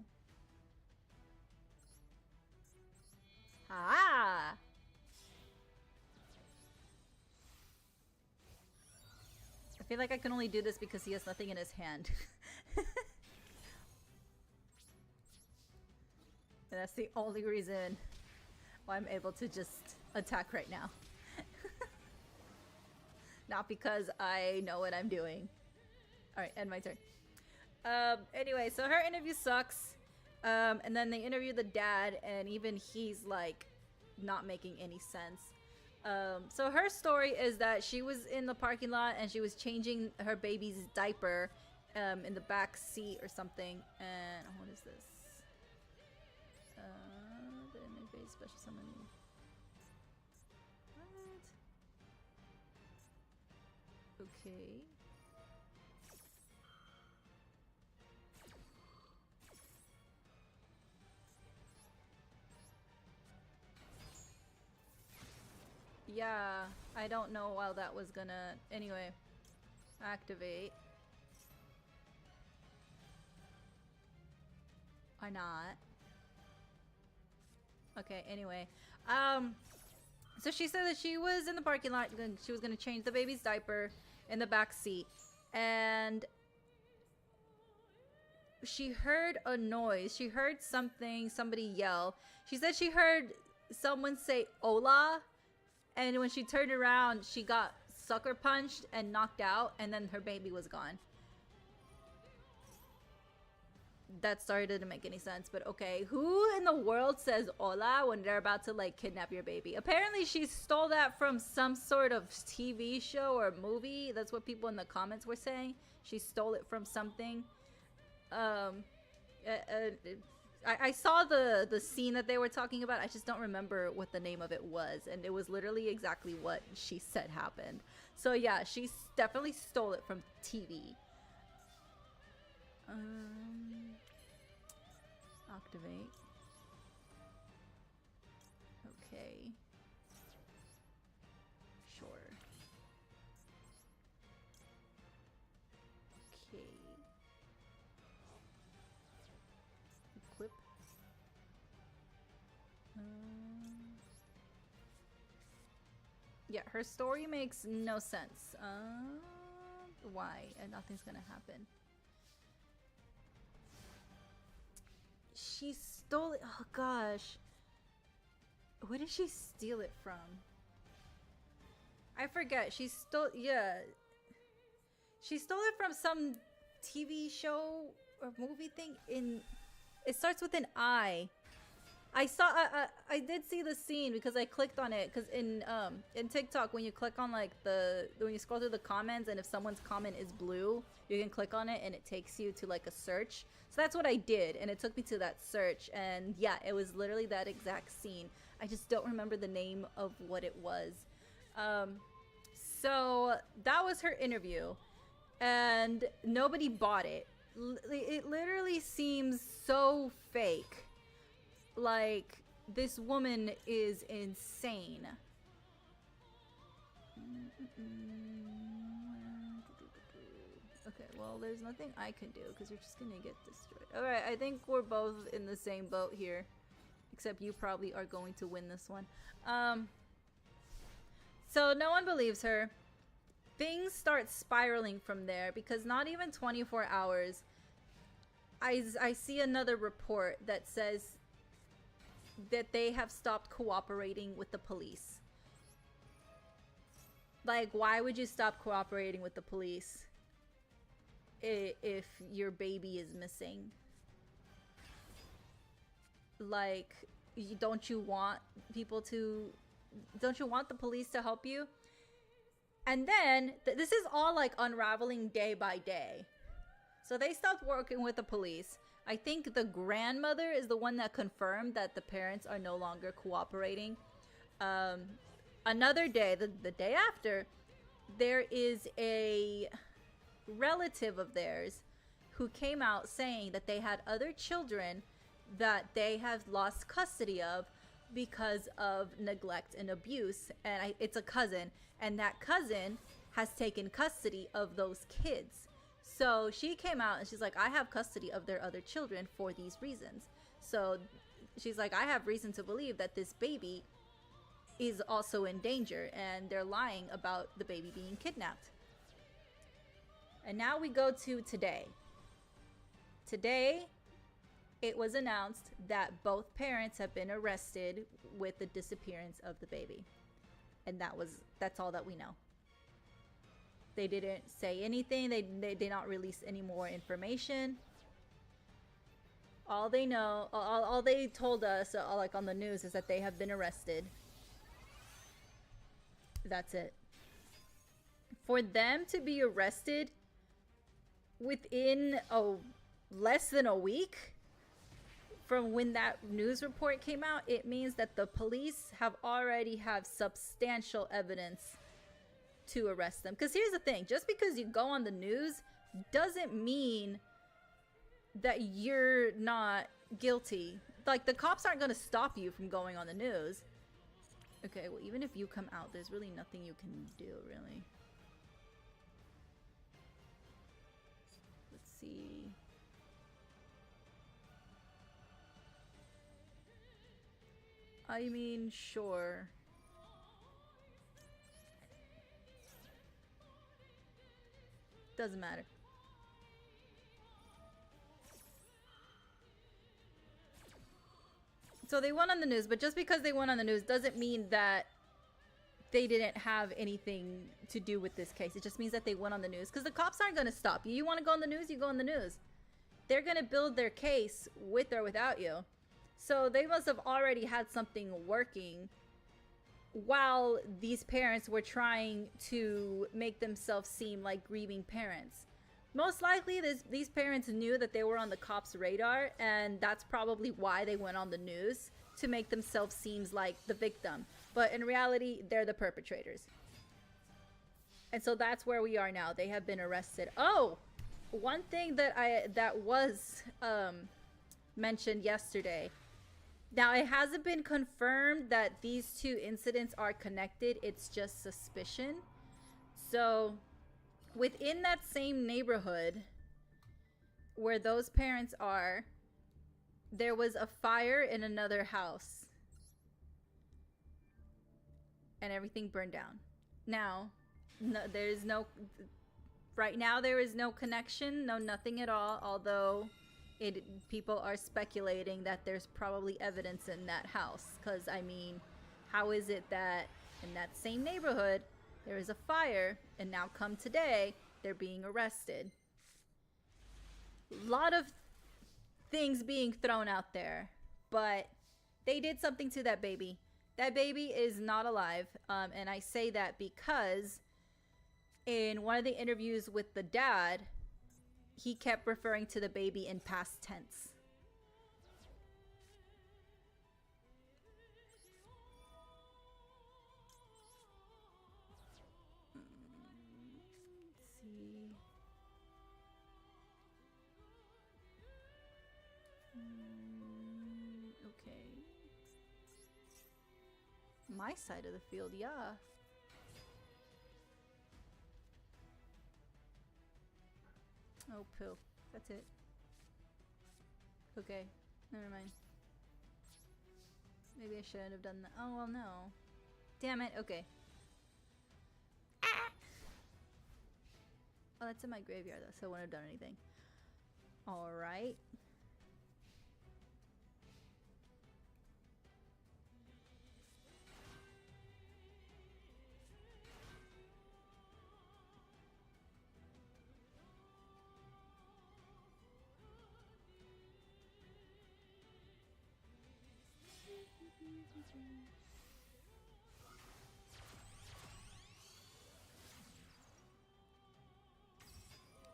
Ah. I feel like I can only do this because he has nothing in his hand. And that's the only reason why I'm able to just attack right now. Not because I know what I'm doing. Alright, end my turn. Anyway, so her interview sucks. And then they interview the dad, and even he's like not making any sense. So her story is that she was in the parking lot and she was changing her baby's diaper in the back seat or something. And what is this? The enemy base special summon. Okay. Yeah, I don't know how that was gonna... Anyway, activate. Or not. Okay, anyway. So she said that she was in the parking lot. She was gonna change the baby's diaper in the back seat. And she heard a noise. She heard something, somebody yell. She said she heard someone say, "Hola." And when she turned around, she got sucker punched and knocked out, and then her baby was gone. That story didn't make any sense, but okay. Who in the world says hola when they're about to like kidnap your baby? Apparently she stole that from some sort of TV show or movie. That's what people in the comments were saying. She stole it from something. I saw the scene that they were talking about. I just don't remember what the name of it was, and it was literally exactly what she said happened. So yeah, she definitely stole it from TV. Activate. Okay. Sure. Okay. Equip. Yeah, her story makes no sense. Why? And nothing's gonna happen. She stole it. Oh gosh. Where did she steal it from? I forget. She stole, yeah. She stole it from some TV show or movie thing in, it starts with an I. I did see the scene because I clicked on it, because in TikTok, when you click on like when you scroll through the comments, and if someone's comment is blue, you can click on it and it takes you to like a search. So that's what I did, and it took me to that search, and yeah, it was literally that exact scene. I just don't remember the name of what it was. So that was her interview, and nobody bought it. It literally seems so fake. Like, this woman is insane. Okay, well, there's nothing I can do because you're just gonna get destroyed. Alright, I think we're both in the same boat here. Except you probably are going to win this one. So no one believes her. Things start spiraling from there because not even 24 hours. I see another report that says that they have stopped cooperating with the police. Like, why would you stop cooperating with the police if your baby is missing? Like, don't you want the police to help you? And then this is all like unraveling day by day. So they stopped working with the police. I think the grandmother is the one that confirmed that the parents are no longer cooperating. Another day, the day after, there is a relative of theirs who came out saying that they had other children that they have lost custody of because of neglect and abuse. And it's a cousin, and that cousin has taken custody of those kids. So she came out and she's like, I have custody of their other children for these reasons. So she's like, I have reason to believe that this baby is also in danger, and they're lying about the baby being kidnapped. And now we go to today. Today, it was announced that both parents have been arrested with the disappearance of the baby. And that's all that we know. They didn't say anything. They did not release any more information. All they know, all they told us, like on the news, is that they have been arrested. That's it. For them to be arrested within less than a week from when that news report came out, it means that the police have already have substantial evidence to arrest them. Because here's the thing, just because you go on the news doesn't mean that you're not guilty. Like, the cops aren't going to stop you from going on the news. Okay, well, even if you come out, there's really nothing you can do, really. Let's see. I mean, sure. Doesn't matter. So they went on the news, but just because they went on the news doesn't mean that they didn't have anything to do with this case. It just means that they went on the news, because the cops aren't going to stop you. You want to go on the news, you go on the news. They're going to build their case with or without you. So they must have already had something working while these parents were trying to make themselves seem like grieving parents. Most likely, these parents knew that they were on the cops' radar, and that's probably why they went on the news, to make themselves seem like the victim. But in reality, they're the perpetrators. And so that's where we are now. They have been arrested. Oh! One thing that was mentioned yesterday. Now, it hasn't been confirmed that these two incidents are connected. It's just suspicion. So, within that same neighborhood where those parents are, there was a fire in another house. And everything burned down. Now, right now there is no connection, nothing at all, although people are speculating that there's probably evidence in that house. Because, I mean, how is it that in that same neighborhood there is a fire, and now come today, they're being arrested? A lot of things being thrown out there, but they did something to that baby. That baby is not alive, and I say that because in one of the interviews with the dad, he kept referring to the baby in past tense. Let's see. Okay. My side of the field, yeah. Oh, poo. That's it. Okay. Never mind. Maybe I shouldn't have done that. Oh, well, no. Damn it. Okay. Ah! Oh, that's in my graveyard, though, so I wouldn't have done anything. Alright.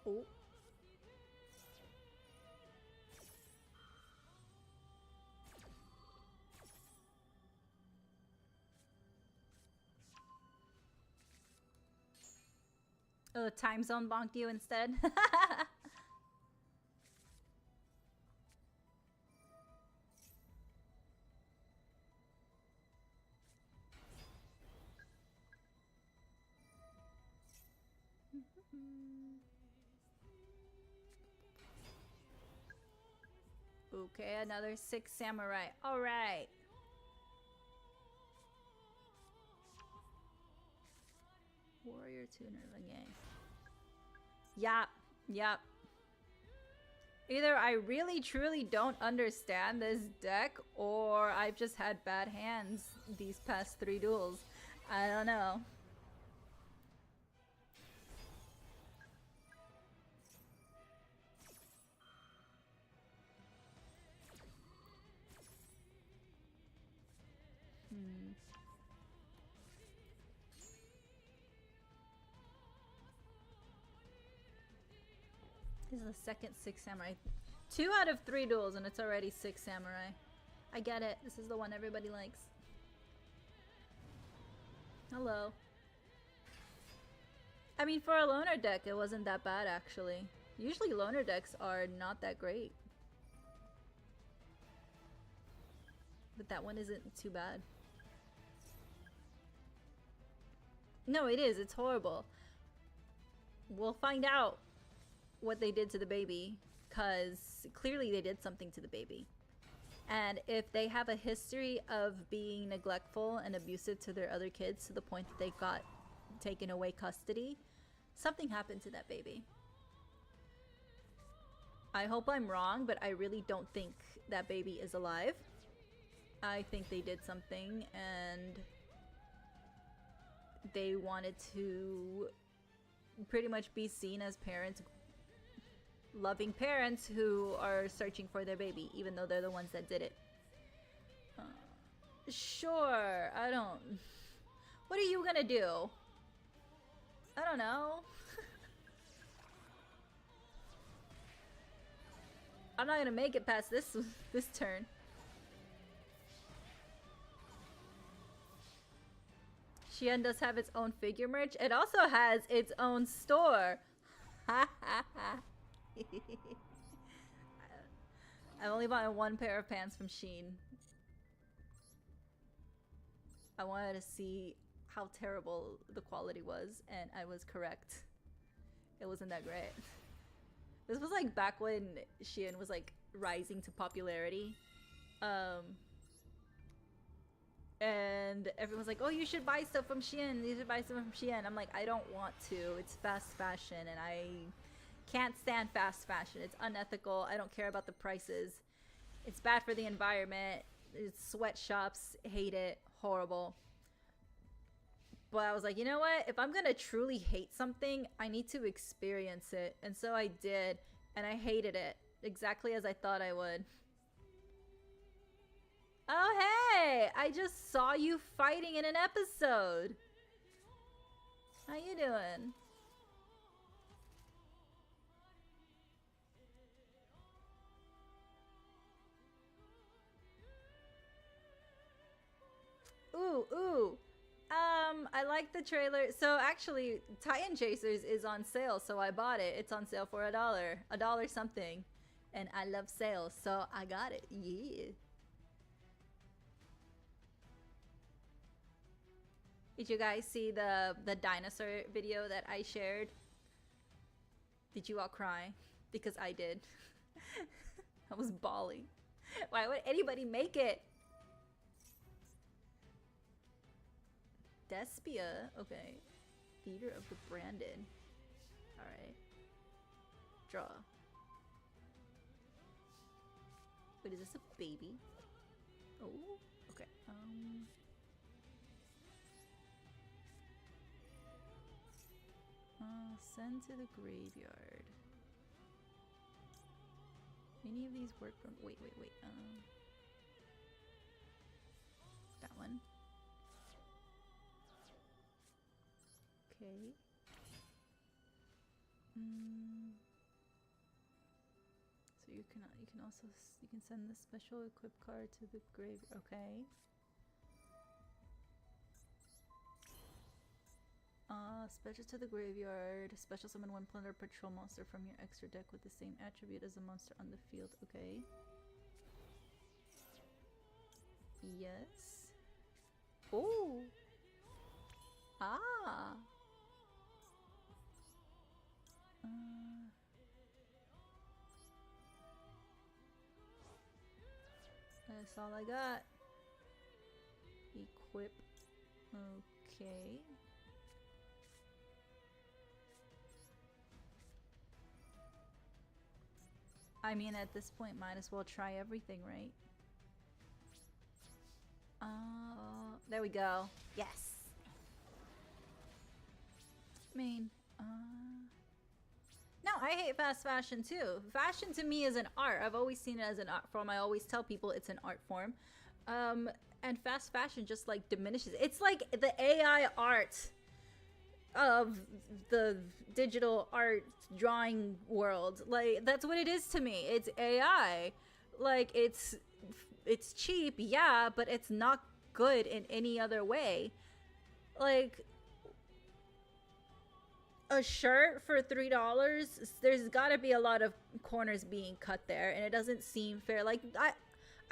Oh. Oh, the time zone bonked you instead? Okay, another 6 samurai. Alright. Warrior tuner again. Yup. Either I really truly don't understand this deck, or I've just had bad hands these past 3 duels. I don't know. This is the second 6 samurai. 2 out of 3 duels and it's already 6 samurai. I get it. This is the one everybody likes. Hello. I mean, for a loaner deck, it wasn't that bad, actually. Usually loaner decks are not that great. But that one isn't too bad. No, it is. It's horrible. We'll find out what they did to the baby, because clearly they did something to the baby. And if they have a history of being neglectful and abusive to their other kids to the point that they got taken away custody, something happened to that baby. I hope I'm wrong, but I really don't think that baby is alive. I think they did something and they wanted to pretty much be seen as parents, loving parents who are searching for their baby, even though they're the ones that did it. Sure, I don't... What are you gonna do? I don't know. I'm not gonna make it past this turn. Shein does have its own figure merch. It also has its own store. Ha ha ha. I only bought one pair of pants from Shein. I wanted to see how terrible the quality was, and I was correct. It wasn't that great. This was like back when Shein was like rising to popularity. And everyone's like, oh, you should buy stuff from Shein. You should buy stuff from Shein. I'm like, I don't want to. It's fast fashion, and I can't stand fast fashion. It's unethical. I don't care about the prices. It's bad for the environment. It's sweatshops. Hate it. Horrible. But I was like, you know what? If I'm gonna truly hate something, I need to experience it. And so I did. And I hated it. Exactly as I thought I would. Oh, hey! I just saw you fighting in an episode. How you doing? Ooh, ooh. I like the trailer. So actually, Titan Chasers is on sale, so I bought it. It's on sale for $1 something. And I love sales, so I got it. Yeah. Did you guys see the dinosaur video that I shared? Did you all cry? Because I did. I was bawling. Why would anybody make it? Despia? Okay. Theater of the Branded. Alright. Draw. Wait, is this a baby? Oh, okay. Send to the graveyard. Any of these work from... Wait. That one. Okay. So you can also send the special equip card to the grave. Okay. Special to the graveyard. Special summon one Plunder Patrol monster from your extra deck with the same attribute as a monster on the field. Okay. Yes. Oh. Ah. That's all I got. Equip. Okay. I mean, at this point, might as well try everything, right? There we go. Yes. I mean, no, I hate fast fashion too. Fashion to me is an art. I've always seen it as an art form. I always tell people it's an art form. And fast fashion just like diminishes. It's like the AI art of the digital art drawing world. Like, that's what it is to me. It's AI. Like, it's cheap, yeah, but it's not good in any other way. Like, a shirt for $3, there's gotta be a lot of corners being cut there, and it doesn't seem fair. Like, I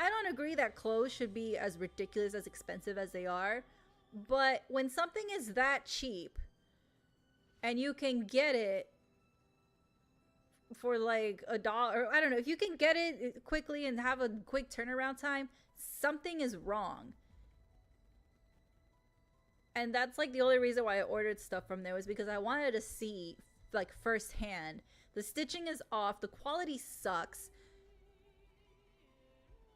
don't agree that clothes should be as ridiculous, as expensive as they are, but when something is that cheap and you can get it for like $1, I don't know, if you can get it quickly and have a quick turnaround time, something is wrong. And that's like the only reason why I ordered stuff from there, was because I wanted to see like firsthand. The stitching is off, the quality sucks.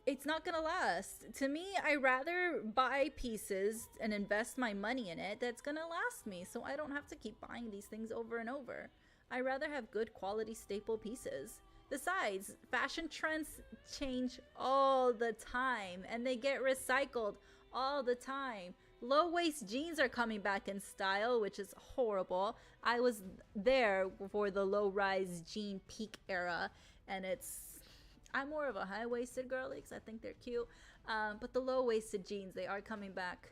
It's not gonna last. To me, I rather buy pieces and invest my money in it that's gonna last me, so I don't have to keep buying these things over and over. I rather have good quality staple pieces. Besides, fashion trends change all the time and they get recycled all the time. Low-waist jeans are coming back in style, which is horrible. I was there for the low-rise jean peak era, and I'm more of a high-waisted girly because I think they're cute. But the low-waisted jeans, they are coming back.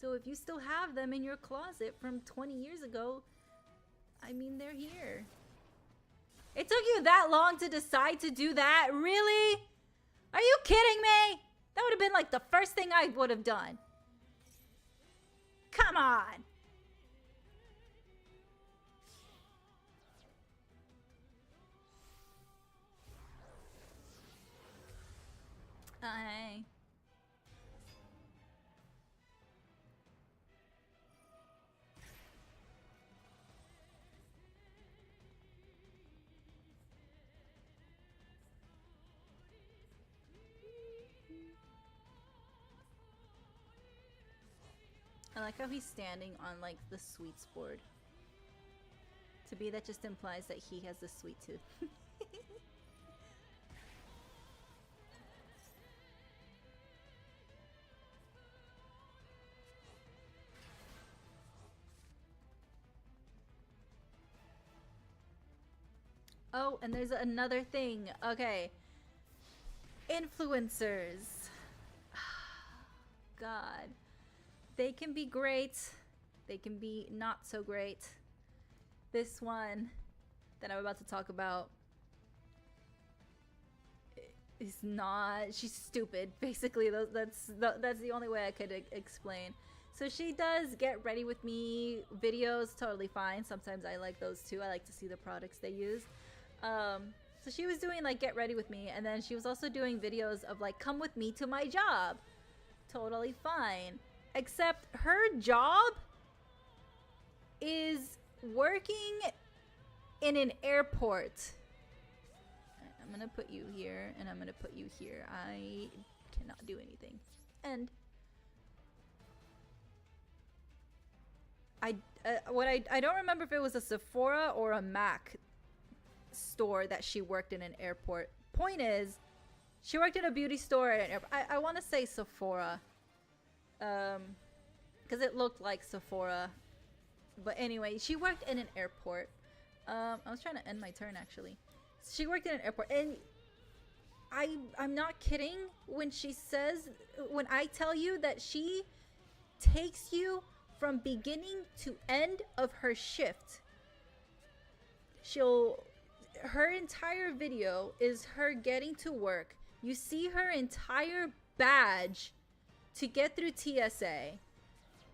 So if you still have them in your closet from 20 years ago, I mean, they're here. It took you that long to decide to do that? Really? Are you kidding me? That would have been like the first thing I would have done. Come on. Hey. I like how he's standing on like the sweets board. To me, that just implies that he has a sweet tooth. Oh, and there's another thing. Okay. Influencers. God. They can be great. They can be not so great. This one that I'm about to talk about is not... She's stupid. Basically, that's the only way I could explain. So she does get ready with me videos. Totally fine. Sometimes I like those too. I like to see the products they use. So she was doing like get ready with me, and then she was also doing videos of like come with me to my job. Totally fine. Except her job is working in an airport. I'm gonna put you here, and I'm gonna put you here. I cannot do anything. And I don't remember if it was a Sephora or a MAC store that she worked in an airport. Point is, she worked in a beauty store at an airport. I want to say Sephora, because it looked like Sephora. But anyway, she worked in an airport. I was trying to end my turn actually. She worked in an airport, and I'm not kidding when she says, when I tell you that she takes you from beginning to end of her shift. Her entire video is her getting to work. You see her entire badge to get through TSA,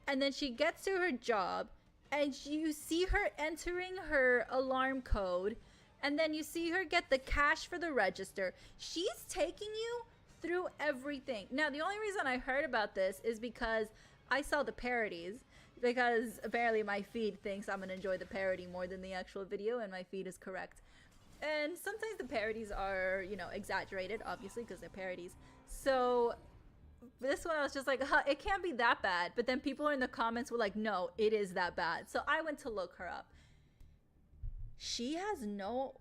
and then she gets to her job, and you see her entering her alarm code, and then you see her get the cash for the register. She's taking you through everything. Now, the only reason I heard about this is because I saw the parodies, because apparently my feed thinks I'm gonna enjoy the parody more than the actual video, and my feed is correct. And sometimes the parodies are, you know, exaggerated, obviously, because they're parodies. So this one I was just like, huh, it can't be that bad. But then people in the comments were like, no, it is that bad. So I went to look her up. She has no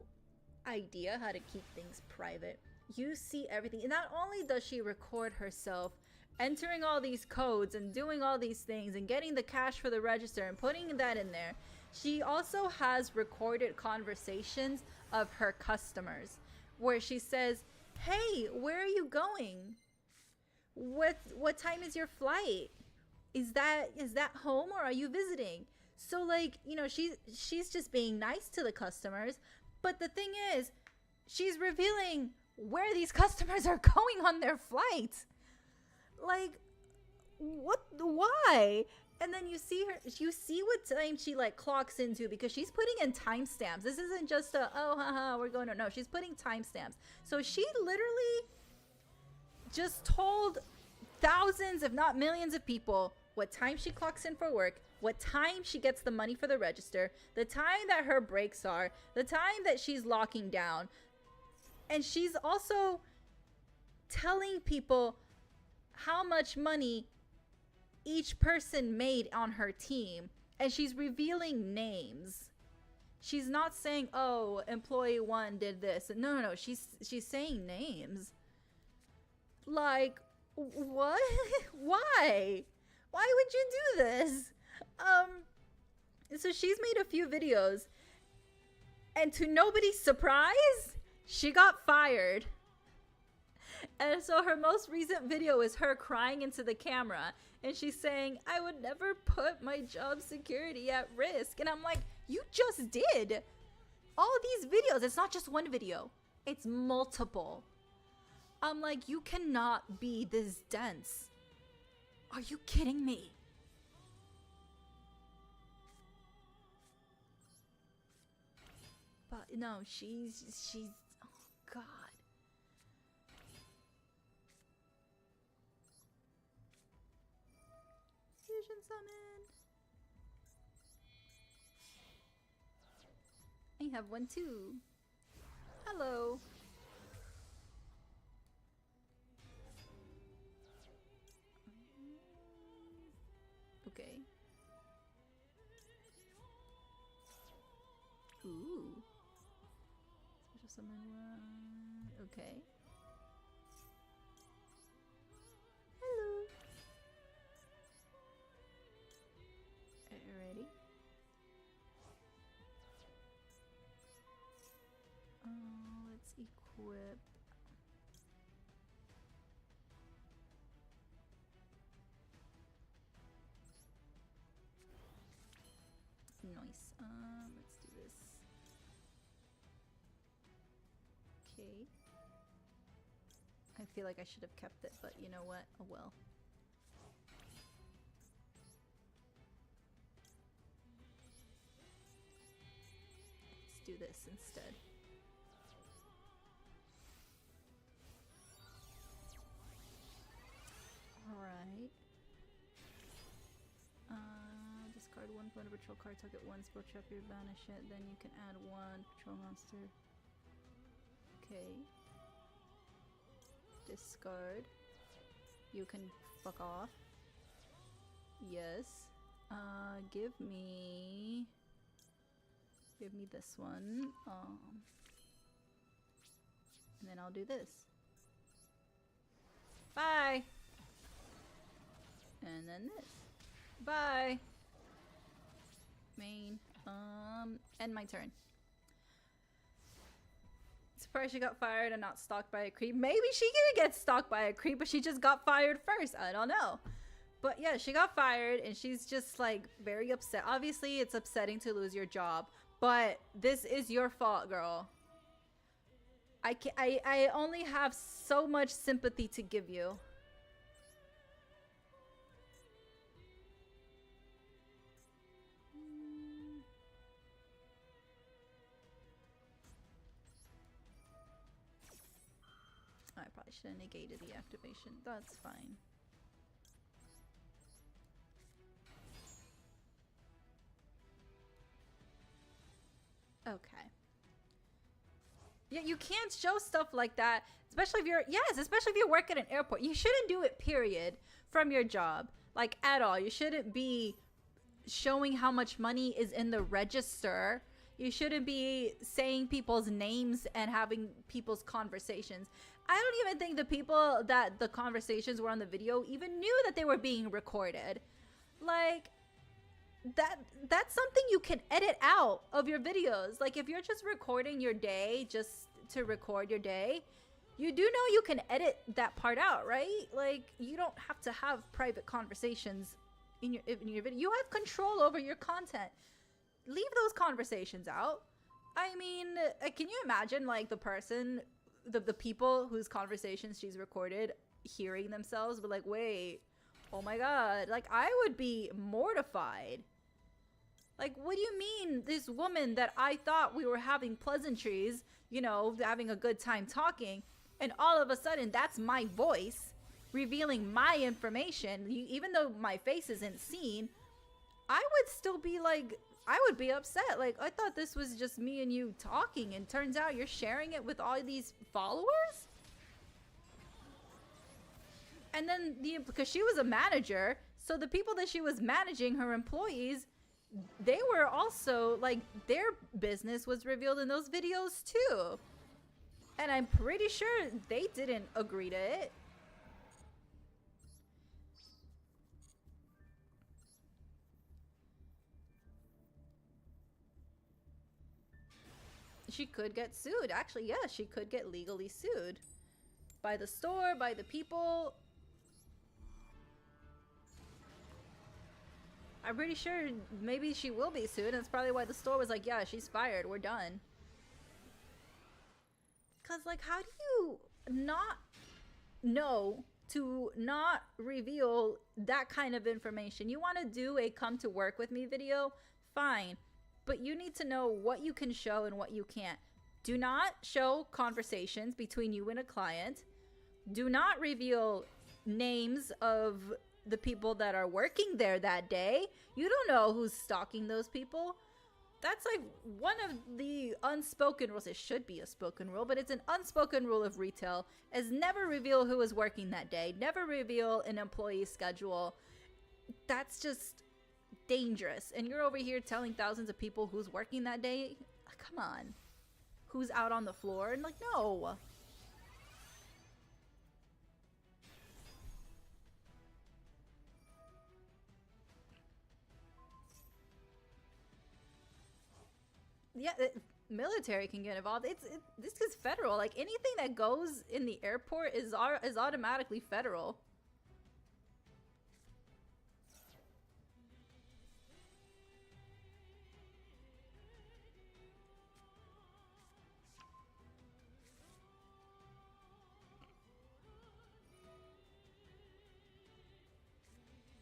idea how to keep things private. You see everything. And not only does she record herself entering all these codes and doing all these things and getting the cash for the register and putting that in there, she also has recorded conversations of her customers where she says, hey, where are you going? What time is your flight? Is that home, or are you visiting? So like, you know, she's just being nice to the customers, but the thing is, she's revealing where these customers are going on their flight. Like, why? And then you see what time she like clocks into, because she's putting in timestamps. This isn't just a, oh, haha, we're going to, no, she's putting timestamps. So she literally just told thousands, if not millions of people what time she clocks in for work, what time she gets the money for the register, the time that her breaks are, the time that she's locking down. And she's also telling people how much money each person made on her team. And she's revealing names. She's not saying, oh, employee 1 did this. No. She's saying names. Like, what? Why? Why would you do this? So she's made a few videos, and to nobody's surprise, she got fired. And so her most recent video is her crying into the camera, and she's saying, I would never put my job security at risk. And I'm like, you just did. All these videos, it's not just one video, it's multiple. I'm like, you cannot be this dense. Are you kidding me? But no, she's, oh God. Fusion summon. I have one too. Hello. Okay. Ooh. Special summon one. Okay. Hello. Ready? Let's equip. Nice. Let's do this. Okay. I feel like I should have kept it, but you know what? Oh well. Let's do this instead. Alright. Discard one Plunder Patrol card, target one spell trap, you banish it, then you can add one Patrol monster. Okay. Discard. You can fuck off. Yes. Give me this one. And then I'll do this. Bye! And then this. Bye! Main. End my turn. Surprised she got fired and not stalked by a creep. Maybe she didn't get stalked by a creep, but she just got fired first. I don't know. But yeah, she got fired and she's just like very upset. Obviously, it's upsetting to lose your job, but this is your fault, girl. I only have so much sympathy to give you. I probably should have negated the activation. That's fine. Okay. Yeah, you can't show stuff like that, especially if you're, yes, especially if you work at an airport. You shouldn't do it, period, from your job. Like, at all. You shouldn't be showing how much money is in the register. You shouldn't be saying people's names and having people's conversations. I don't even think the people that the conversations were on the video even knew that they were being recorded. Like, that's something you can edit out of your videos. Like, if you're just recording your day just to record your day, you do know you can edit that part out, right? Like, you don't have to have private conversations in your video. You have control over your content. Leave those conversations out. I mean, can you imagine like the person, the people whose conversations she's recorded hearing themselves, but like, wait, oh my god, like I would be mortified. Like, what do you mean this woman that I thought we were having pleasantries, you know, having a good time talking, and all of a sudden that's my voice revealing my information, even though my face isn't seen, I would still be like, I would be upset. Like, I thought this was just me and you talking, and turns out you're sharing it with all these followers? And then, because she was a manager, so the people that she was managing, her employees, they were also, like, their business was revealed in those videos too. And I'm pretty sure they didn't agree to it. She could get sued. Actually, yeah, she could get legally sued. By the store, by the people. I'm pretty sure maybe she will be sued, and that's probably why the store was like, yeah, she's fired, we're done. Cause like, how do you not know to not reveal that kind of information? You want to do a come to work with me video? Fine. But you need to know what you can show and what you can't. Do not show conversations between you and a client. Do not reveal names of the people that are working there that day. You don't know who's stalking those people. That's like one of the unspoken rules. It should be a spoken rule, but it's an unspoken rule of retail, is never reveal who was working that day. Never reveal an employee schedule. That's just dangerous. And you're over here telling thousands of people who's working that day. Come on. Who's out on the floor? And like, no. Yeah, military can get involved. This is federal. Like, anything that goes in the airport is automatically federal.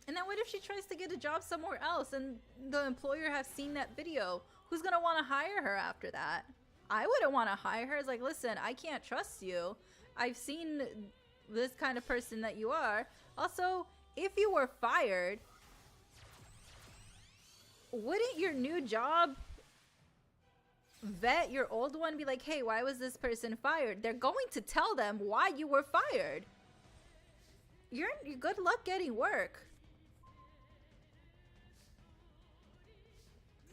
And then what if she tries to get a job somewhere else and the employer has seen that video? Who's gonna want to hire her after that? I wouldn't want to hire her. It's like, listen, I can't trust you. I've seen this kind of person that you are. Also, if you were fired, wouldn't your new job vet your old one? Be like, hey, why was this person fired? They're going to tell them why you were fired. You're good luck getting work.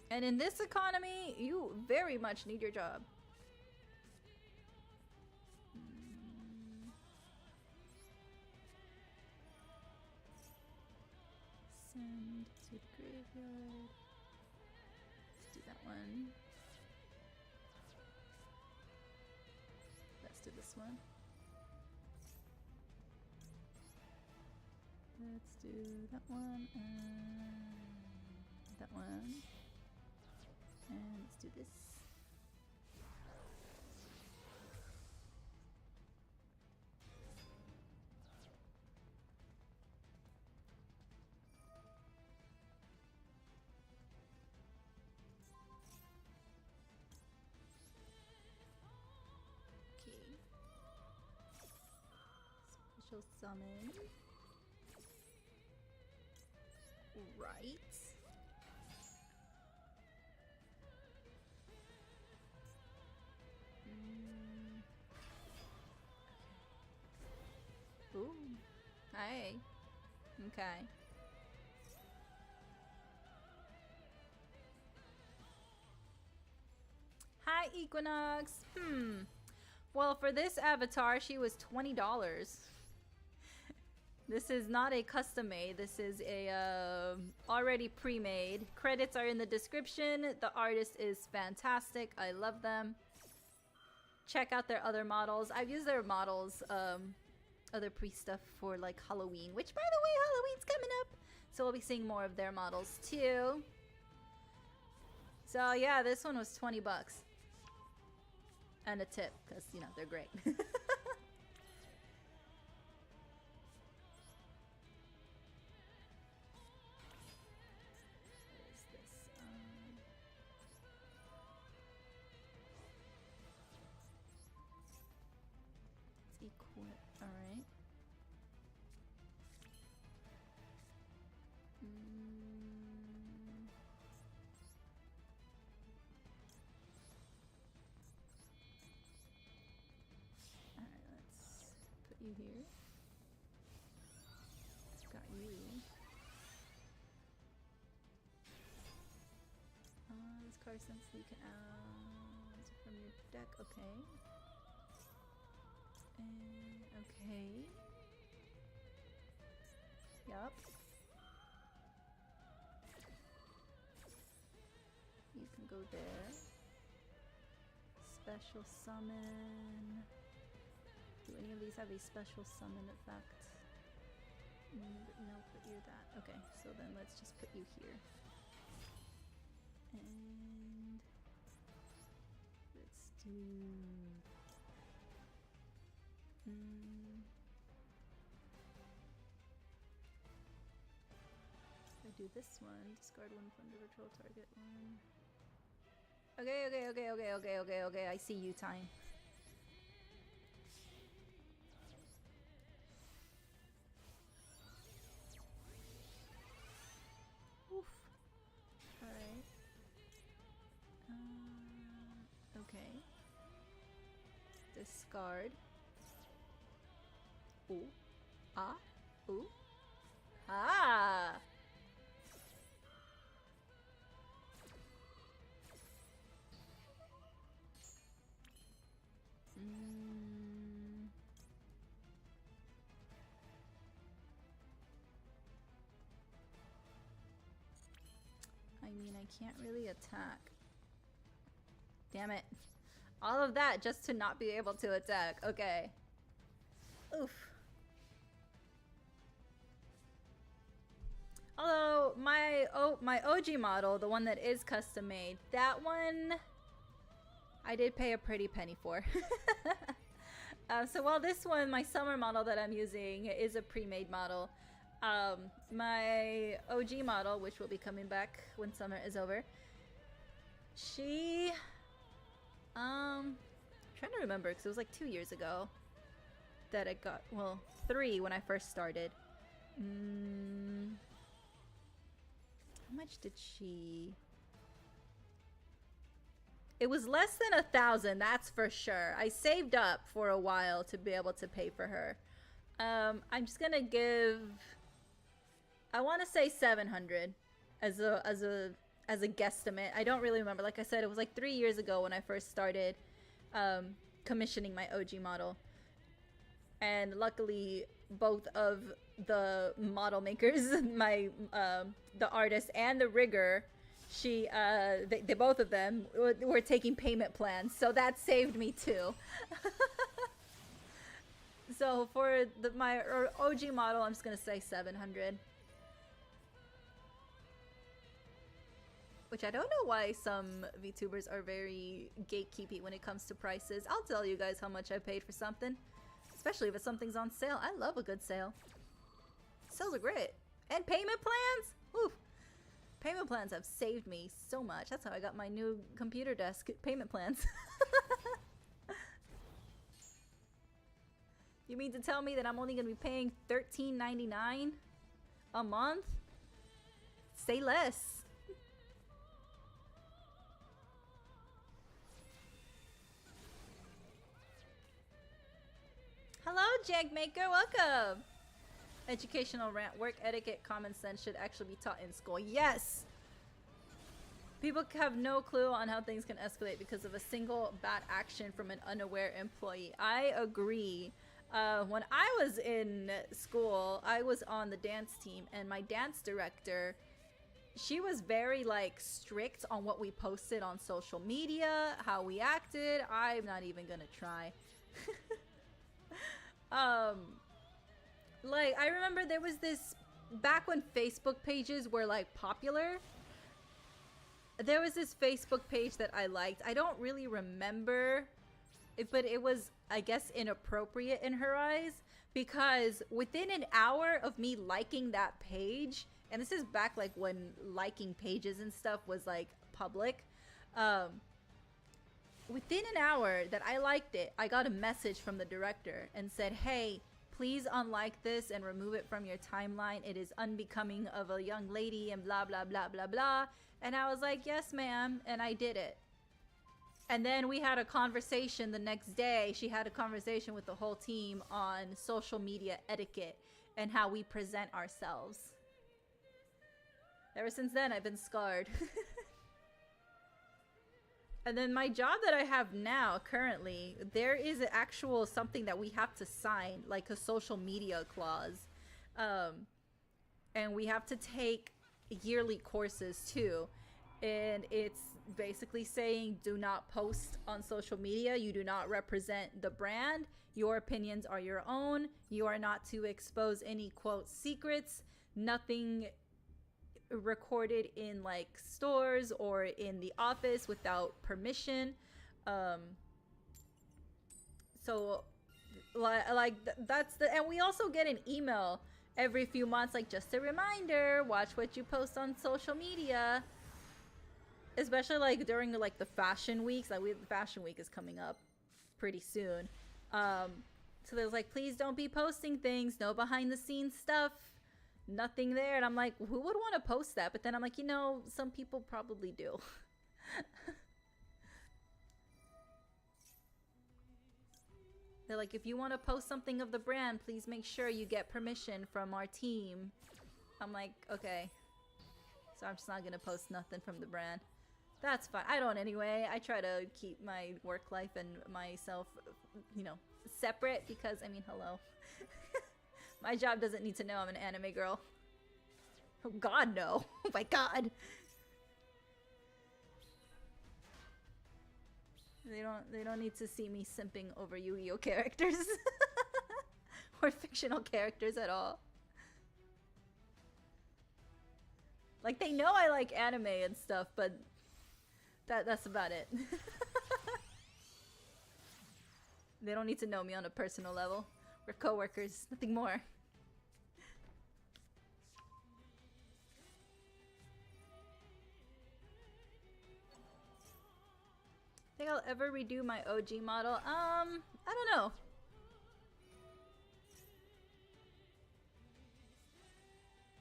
And in this economy, you very much need your job. Send to the graveyard. Let's do that one. Let's do this one. Let's do that one and that one. And let's do this. Okay. Special summon. Right. Ooh. Hey. Okay. Hi, Equinox. Well, for this avatar, she was $20. This is not a custom made. This is a already pre-made. Credits are in the description. The artist is fantastic. I love them. Check out their other models. I've used their models, other pre-stuff for like Halloween, which by the way, Halloween's coming up. So we'll be seeing more of their models too. So yeah, this one was 20 bucks. And a tip, because, you know, they're great. What is this? It's equip, alright. Alright, let's put you here. Got you. This card sense you can add from your deck, okay. And okay. Yup. You can go there. Special summon. Do any of these have a special summon effect? No, but you're that. Okay, so then let's just put you here. And let's do. I do this one. Discard one Plunder, Patroll target one. Okay. I see you, time. Oof. Alright. Okay. Discard. Ooh. Ah. Ooh. Ah! I mean, I can't really attack. Damn it. All of that just to not be able to attack. Okay. Oof. Although, my OG model, the one that is custom made, that one I did pay a pretty penny for. So while this one, my summer model that I'm using, is a pre-made model, my OG model, which will be coming back when summer is over, she, I'm trying to remember because it was like 2 years ago that I got, well, 3 when I first started. How much did she? It was less than 1,000, that's for sure. I saved up for a while to be able to pay for her. I'm just gonna give, I want to say 700 as a guesstimate. I don't really remember. Like I said, it was like 3 years ago when I first started commissioning my OG model. And luckily, both of the model makers, the artist and the rigger, they both of them were taking payment plans, so that saved me too. So for my OG model, I'm just gonna say 700. Which I don't know why some VTubers are very gatekeepy when it comes to prices. I'll tell you guys how much I paid for something. Especially if something's on sale. I love a good sale. Sales are great. And payment plans? Woo! Payment plans have saved me so much. That's how I got my new computer desk payment plans. You mean to tell me that I'm only going to be paying $13.99 a month? Say less. Hello, Jagmaker, welcome! Educational rant, work etiquette, common sense should actually be taught in school. Yes! People have no clue on how things can escalate because of a single bad action from an unaware employee. I agree. When I was in school, I was on the dance team, and my dance director, she was very, like, strict on what we posted on social media, how we acted. I'm not even gonna try. Like, I remember there was this back when Facebook pages were like popular, there was this Facebook page that I liked. I don't really remember it, but it was, I guess, inappropriate in her eyes, because within an hour of me liking that page, and this is back like when liking pages and stuff was like public, within an hour that I liked it, I got a message from the director and said, hey, please unlike this and remove it from your timeline. It is unbecoming of a young lady and blah, blah, blah, blah, blah. And I was like, yes, ma'am. And I did it. And then we had a conversation the next day. She had a conversation with the whole team on social media etiquette and how we present ourselves. Ever since then, I've been scarred. And then my job that I have now, currently, there is an actual something that we have to sign, like a social media clause. And we have to take yearly courses too. And it's basically saying, do not post on social media. You do not represent the brand. Your opinions are your own. You are not to expose any, quote, secrets. Nothing recorded in like stores or in the office without permission. So like that's the, and we also get an email every few months, like, just a reminder, watch what you post on social media, especially like during like the fashion weeks. Like the fashion week is coming up pretty soon. So there's like, please don't be posting things, no behind the scenes stuff, nothing there. And I'm like, who would want to post that? But then I'm like, you know, some people probably do. They're like, if you want to post something of the brand, please make sure you get permission from our team. I'm like, okay. So I'm just not gonna post nothing from the brand. That's fine. I don't anyway. I try to keep my work life and myself, you know, separate, because, I mean, hello. My job doesn't need to know I'm an anime girl. Oh god, no. Oh my god. They don't need to see me simping over Yu-Gi-Oh characters. Or fictional characters at all. Like, they know I like anime and stuff, but that's about it. They don't need to know me on a personal level. We're co-workers, nothing more. Think I'll ever redo my OG model? I don't know.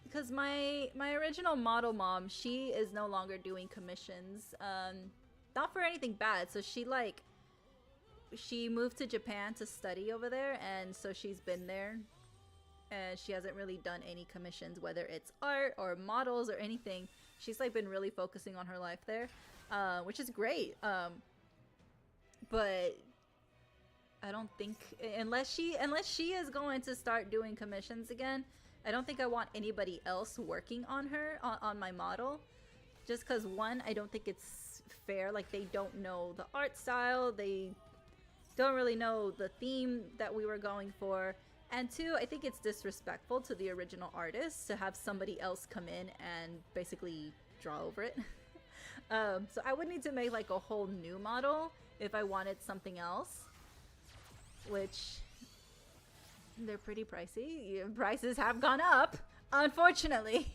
Because my original model mom, she is no longer doing commissions. Not for anything bad. So she moved to Japan to study over there, and so she's been there. And she hasn't really done any commissions, whether it's art or models or anything. She's like been really focusing on her life there, which is great. But I don't think, unless she is going to start doing commissions again, I don't think I want anybody else working on her, on my model. Just because, one, I don't think it's fair. Like, they don't know the art style, they don't really know the theme that we were going for. And two, I think it's disrespectful to the original artist to have somebody else come in and basically draw over it. So I would need to make like a whole new model if I wanted something else, which they're pretty pricey. Prices have gone up, unfortunately.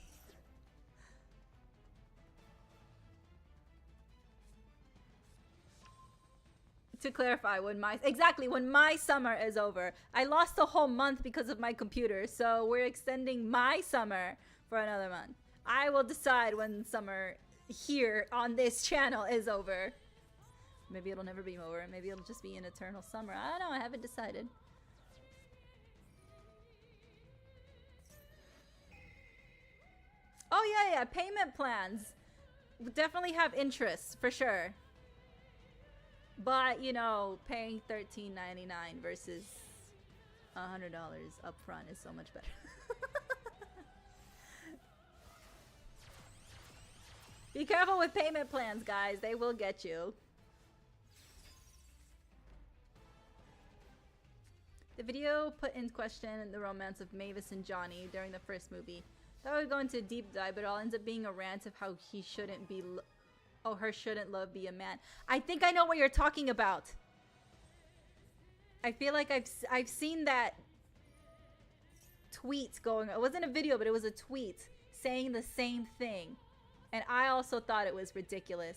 To clarify, when my summer is over. I lost a whole month because of my computer, so we're extending my summer for another month. I will decide when summer here on this channel is over. Maybe it'll never be over. Maybe it'll just be an eternal summer. I don't know. I haven't decided. Oh yeah, payment plans definitely have interest for sure. But, you know, paying $13.99 versus $100 up front is so much better. Be careful with payment plans, guys. They will get you. The video put in question the romance of Mavis and Johnny during the first movie. Thought I would go into a deep dive, but it all ends up being a rant of how he shouldn't be, her shouldn't love be a man. I think I know what you're talking about. I feel like I've seen that tweet going. It wasn't a video, but it was a tweet saying the same thing, and I also thought it was ridiculous.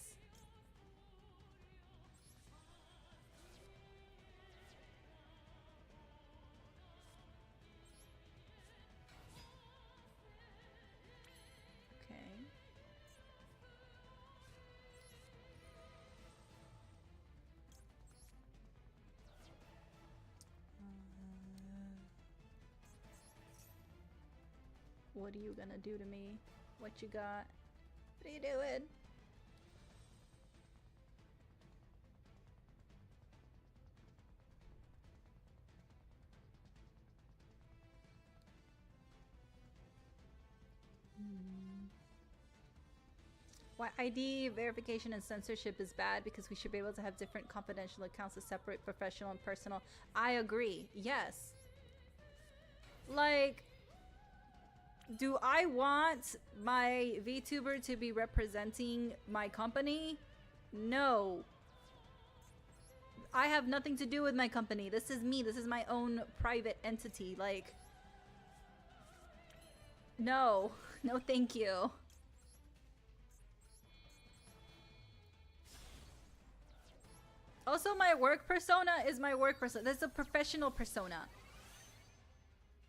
What are you gonna do to me? What you got? What are you doing? Why ID verification and censorship is bad, because we should be able to have different confidential accounts to separate professional and personal. I agree. Yes. Like, do I want my VTuber to be representing my company? No. I have nothing to do with my company. This is me. This is my own private entity. Like, no. No, thank you. Also, my work persona is my work persona. That's a professional persona.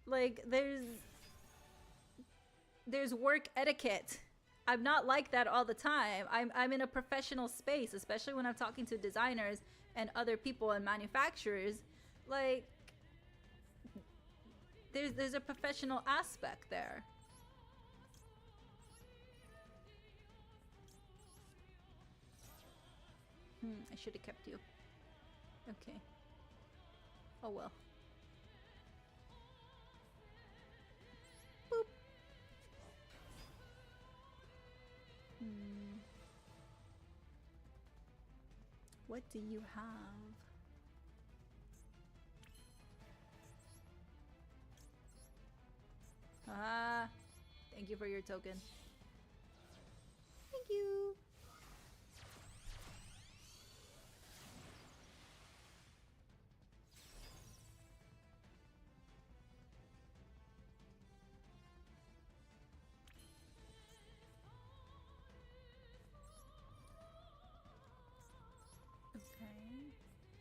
Like, there's work etiquette. I'm not like that all the time. I'm in a professional space, especially when I'm talking to designers and other people and manufacturers. Like, there's a professional aspect there. I should have kept you. Okay. Oh well. Boop. What do you have? Ah, thank you for your token. Thank you.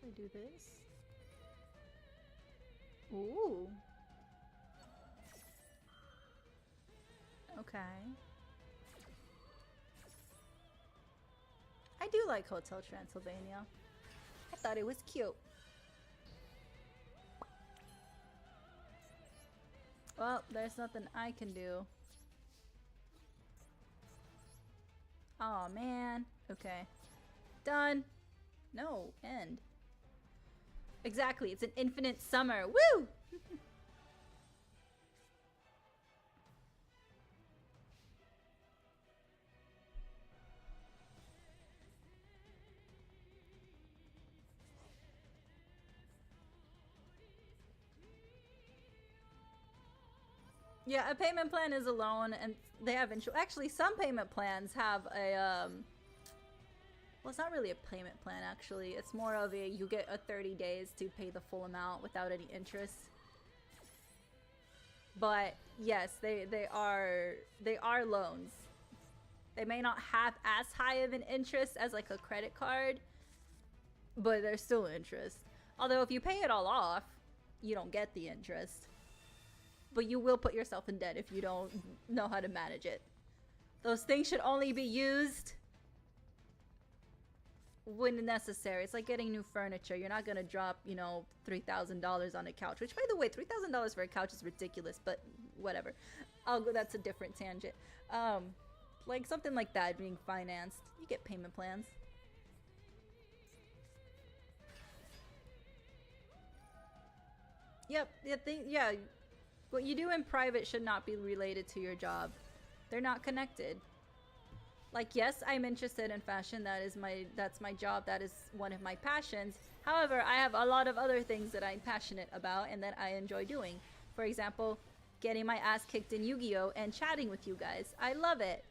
I do this. Ooh. Okay. I do like Hotel Transylvania. I thought it was cute. Well, there's nothing I can do. Oh man. Okay. Done. No, end. Exactly, it's an infinite summer. Woo! Yeah, a payment plan is a loan, and they have insurance. Actually, some payment plans have a well, it's not really a payment plan, actually. It's more of a, you get a 30 days to pay the full amount without any interest. But yes, they are loans. They may not have as high of an interest as like a credit card, but there's still interest. Although if you pay it all off, you don't get the interest. But you will put yourself in debt if you don't know how to manage it. Those things should only be used when necessary. It's like getting new furniture. You're not gonna drop, you know, $3,000 on a couch, which, by the way, $3,000 for a couch is ridiculous, but whatever. That's a different tangent. Like something like that being financed, you get payment plans. Yep. Yeah. What you do in private should not be related to your job. They're not connected. Like, yes, I'm interested in fashion. That's my job. That is one of my passions. However, I have a lot of other things that I'm passionate about and that I enjoy doing. For example, getting my ass kicked in Yu-Gi-Oh and chatting with you guys. I love it.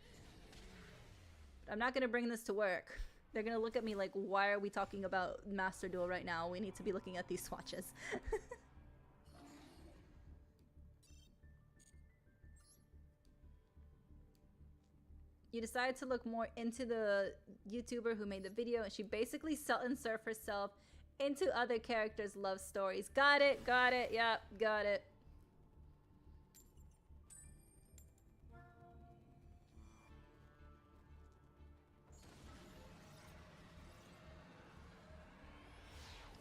I'm not gonna bring this to work. They're gonna look at me like, why are we talking about Master Duel right now? We need to be looking at these swatches. You decided to look more into the YouTuber who made the video, and she basically salt and surf herself into other characters' love stories. Got it, yep, got it.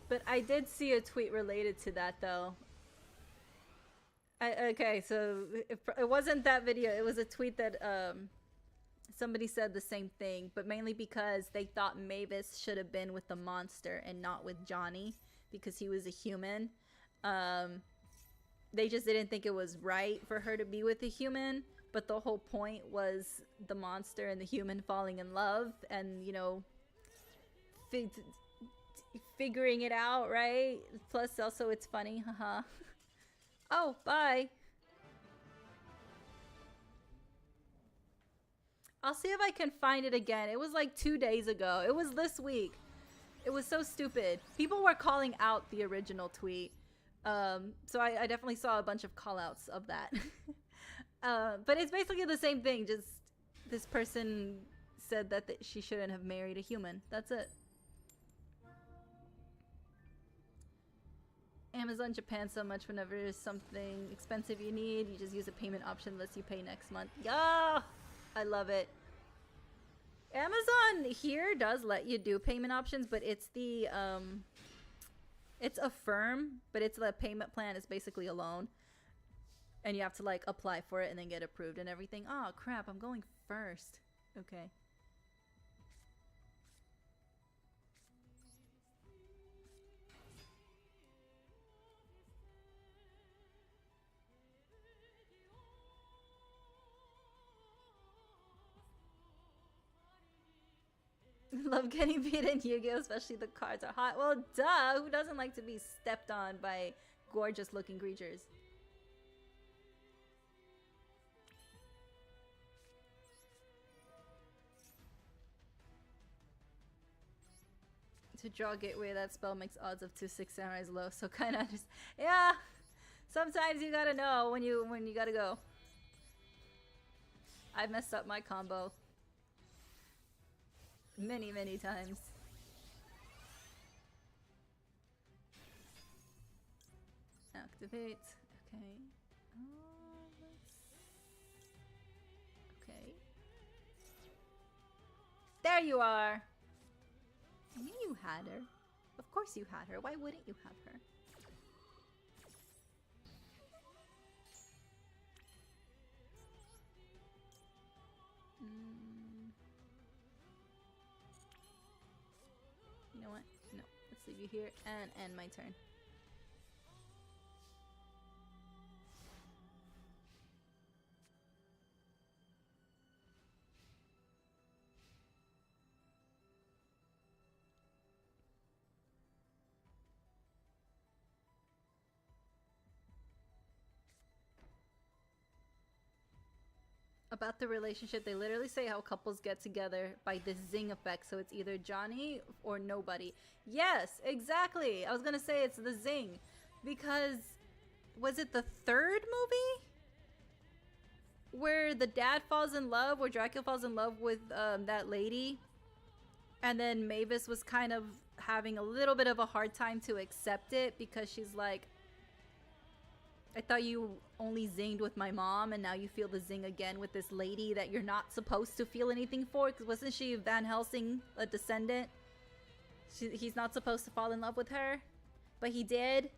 But I did see a tweet related to that, though. Okay, so it wasn't that video. It was a tweet that somebody said the same thing, but mainly because they thought Mavis should have been with the monster and not with Johnny because he was a human. They just didn't think it was right for her to be with a human, but the whole point was the monster and the human falling in love and, you know, figuring it out, right? Plus, also, it's funny, haha. Oh, bye. I'll see if I can find it again. It was like 2 days ago. It was this week. It was so stupid. People were calling out the original tweet. So I definitely saw a bunch of call-outs of that. But it's basically the same thing. Just this person said that she shouldn't have married a human. That's it. Amazon Japan so much whenever there's something expensive you need, you just use a payment option unless you pay next month. Yeah, I love it. Amazon here does let you do payment options, but it's the it's Affirm, but it's the payment plan is basically a loan, and you have to like apply for it and then get approved and everything. Oh crap, I'm going first. Okay. Love getting beat in Yu-Gi-Oh, especially the cards are hot. Well, duh! Who doesn't like to be stepped on by gorgeous-looking creatures? To draw Gateway, that spell makes odds of 2/6 samurais low, so kinda just... Yeah! Sometimes you gotta know when you gotta go. I've messed up my combo. Many, many times. Activate. Okay. Okay. There you are! I knew you had her. Of course you had her. Why wouldn't you have her? You know what? No. Let's leave you here and end my turn. About the relationship, they literally say how couples get together by this zing effect, so it's either Johnny or nobody. Yes, exactly. I was gonna say it's the zing, because was it the third movie where the dad falls in love, where Dracula falls in love with that lady, and then Mavis was kind of having a little bit of a hard time to accept it because she's like, I thought you only zinged with my mom, and now you feel the zing again with this lady that you're not supposed to feel anything for, because wasn't she Van Helsing, a descendant? He's not supposed to fall in love with her, but he did.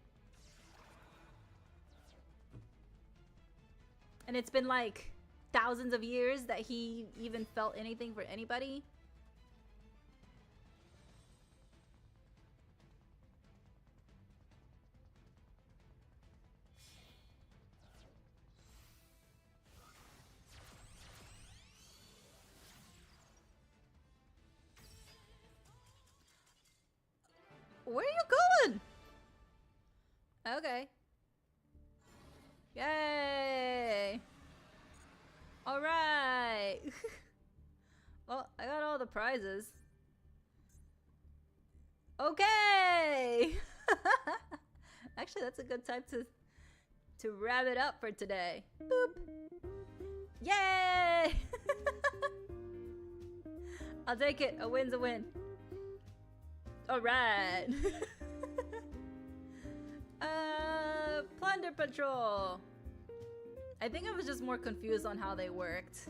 And it's been like thousands of years that he even felt anything for anybody. Where are you going? Okay. Yay! prizes. Okay! Actually, that's a good time to wrap it up for today. Boop! Yay! I'll take it. A win's a win. Alright. Plunder Patrol. I think I was just more confused on how they worked.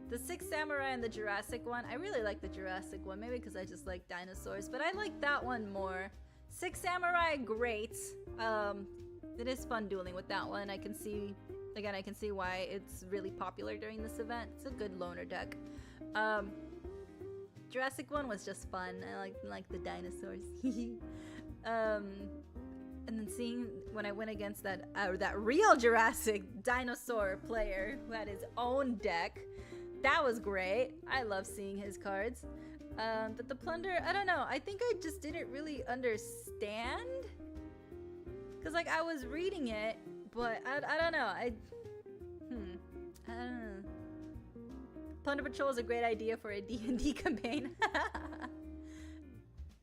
The Six Samurai and the Jurassic one. I really like the Jurassic one. Maybe because I just like dinosaurs. But I like that one more. Six Samurai, great. It is fun dueling with that one. I can see why it's really popular during this event. It's a good loner deck. Jurassic one was just fun. I like the dinosaurs. And then seeing when I went against that real Jurassic dinosaur player who had his own deck, that was great. I love seeing his cards. But the Plunder, I don't know. I think I just didn't really understand. Cause like I was reading it, but I don't know. I don't know. Plunder Patrol is a great idea for a D&D campaign. I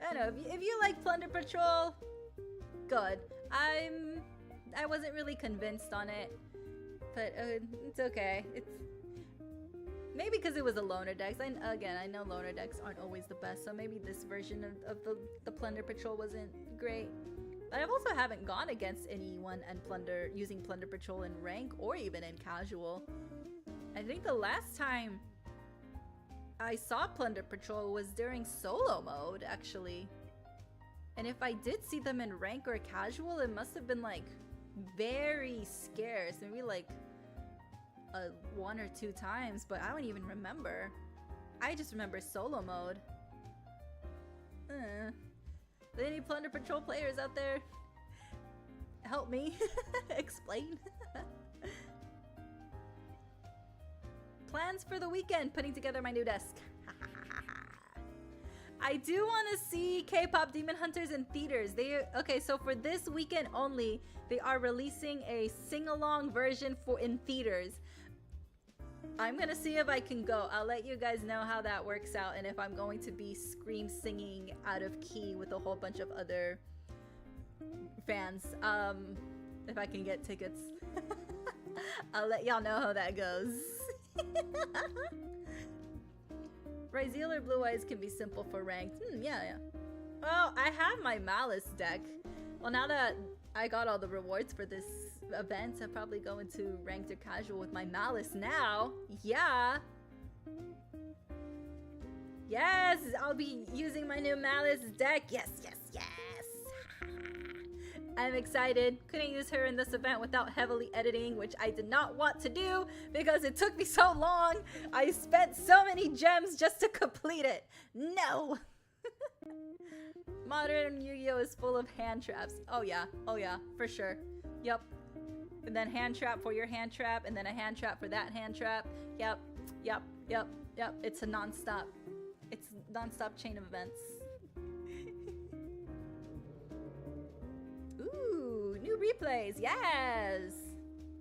don't know. If you like Plunder Patrol, good. I wasn't really convinced on it, but it's okay. It's maybe because it was a loner deck. Again, I know loner decks aren't always the best, so maybe this version of the Plunder Patrol wasn't great. But I also haven't gone against anyone and using Plunder Patrol in rank or even in casual. I think the last time I saw Plunder Patrol was during solo mode, actually. And if I did see them in rank or casual, it must have been like very scarce. Maybe like 1 or 2 times, but I don't even remember. I just remember solo mode. Any Plunder Patrol players out there? Help me. Explain. Plans for the weekend, putting together my new desk. I do want to see K-pop Demon Hunters in theaters. Okay, so for this weekend only, they are releasing a sing-along version in theaters. I'm gonna see if I can go. I'll let you guys know how that works out and if I'm going to be scream singing out of key with a whole bunch of other fans. If I can get tickets. I'll let y'all know how that goes. Ryzeal or Blue Eyes can be simple for ranked. Yeah. Well, I have my Malice deck. Well, now that I got all the rewards for this event, I'll probably go into ranked or casual with my Malice now. Yeah. Yes, I'll be using my new Malice deck. Yes. I'm excited. Couldn't use her in this event without heavily editing, which I did not want to do because it took me so long. I spent so many gems just to complete it. No. Modern Yu-Gi-Oh is full of hand traps. Oh yeah, for sure. Yep. And then hand trap for your hand trap, and then a hand trap for that hand trap. Yep. It's a non-stop. It's non-stop chain of events. Ooh, new replays, yes!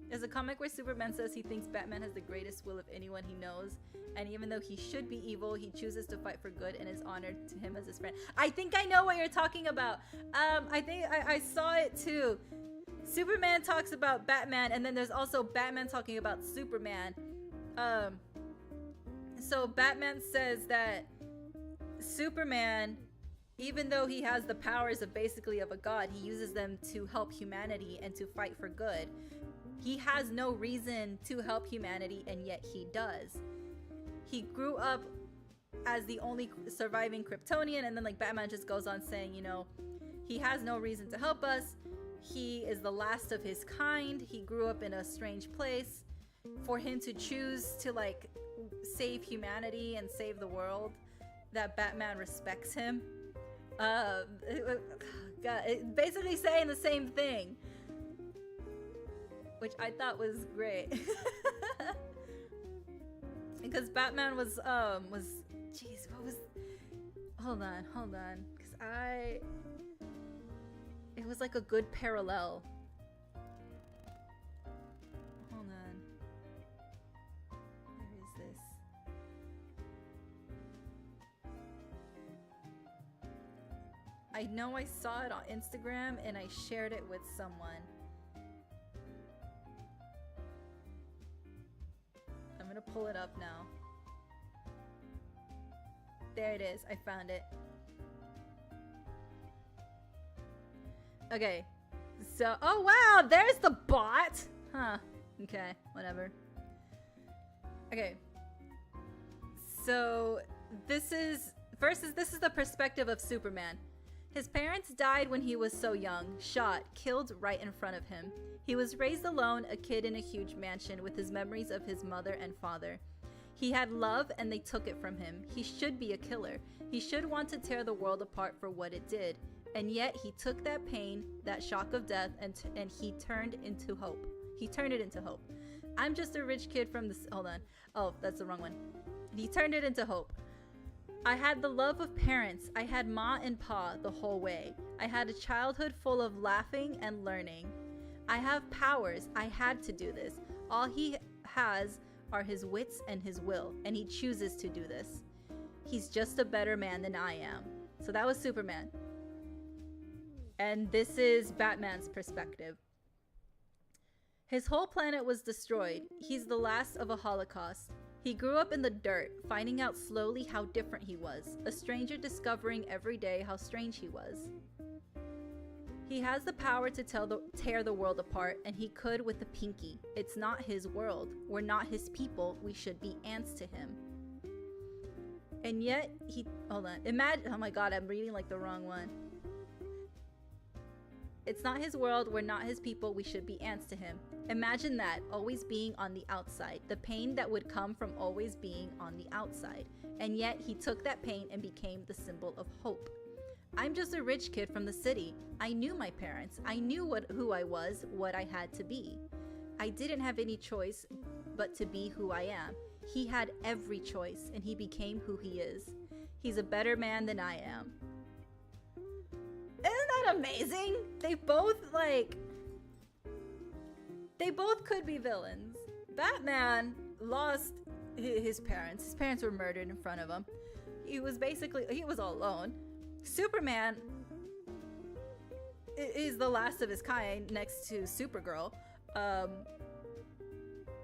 There's a comic where Superman says he thinks Batman has the greatest will of anyone he knows, and even though he should be evil, he chooses to fight for good and is honored to him as his friend. I think I know what you're talking about. I think I saw it too. Superman talks about Batman, and then there's also Batman talking about Superman. So Batman says that Superman, even though he has the powers of basically of a god, he uses them to help humanity and to fight for good. He has no reason to help humanity, and yet he does. He grew up as the only surviving Kryptonian, and then like Batman just goes on saying, you know, he has no reason to help us. He is the last of his kind. He grew up in a strange place. For him to choose to like save humanity and save the world, that Batman respects him. God, basically saying the same thing, which I thought was great. Because Batman was jeez, what was, hold on, because it was like a good parallel. Hold on, where is this? I know I saw it on Instagram and I shared it with someone. I'm gonna pull it up now. There it is. I found it. Okay. So, oh wow, there's the bot. Huh. Okay, whatever. Okay. So, this is the perspective of Superman. His parents died when he was so young, shot, killed right in front of him. He was raised alone, a kid in a huge mansion with his memories of his mother and father. He had love and they took it from him. He should be a killer. He should want to tear the world apart for what it did. And yet he took that pain, that shock of death, and he turned into hope. He turned it into hope. I'm just a rich kid from this. Hold on. Oh, that's the wrong one. He turned it into hope. I had the love of parents. I had Ma and Pa the whole way. I had a childhood full of laughing and learning. I have powers. I had to do this. All he has are his wits and his will, and he chooses to do this. He's just a better man than I am. So that was Superman. And this is Batman's perspective. His whole planet was destroyed. He's the last of a Holocaust. He grew up in the dirt, finding out slowly how different he was, a stranger discovering every day how strange he was. He has the power to tear the world apart, and he could with the pinky. It's not his world. We're not his people. We should be ants to him. And yet, hold on. Imagine, oh my god, I'm reading like the wrong one. It's not his world, we're not his people, we should be ants to him. Imagine that, always being on the outside. The pain that would come from always being on the outside. And yet, he took that pain and became the symbol of hope. I'm just a rich kid from the city. I knew my parents. I knew who I was, what I had to be. I didn't have any choice but to be who I am. He had every choice, and he became who he is. He's a better man than I am. Isn't that amazing? They both could be villains. Batman lost his parents. His parents were murdered in front of him. He was all alone. Superman is the last of his kind next to Supergirl.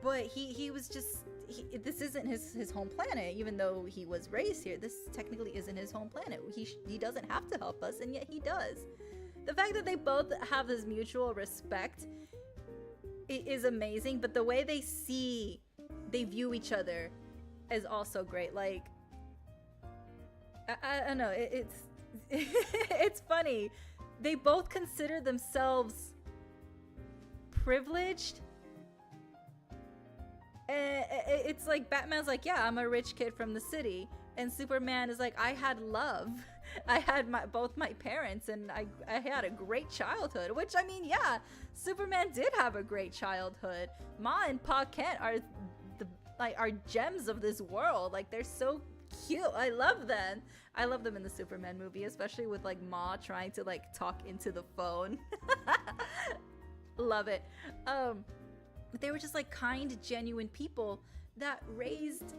But he was just, this isn't his home planet, even though he was raised here. This technically isn't his home planet. He doesn't have to help us, and yet he does. The fact that they both have this mutual respect is amazing, but the way they view each other is also great. Like, I don't know, it's it's funny. They both consider themselves privileged. It's like Batman's like, yeah, I'm a rich kid from the city, and Superman is like, I had love. I had both my parents, and I had a great childhood. Which, I mean, yeah, Superman did have a great childhood. Ma and Pa Kent are gems of this world. Like, they're so cute. I love them. I love them in the Superman movie, especially with like Ma trying to like talk into the phone. Love it. But they were just like kind, genuine people that raised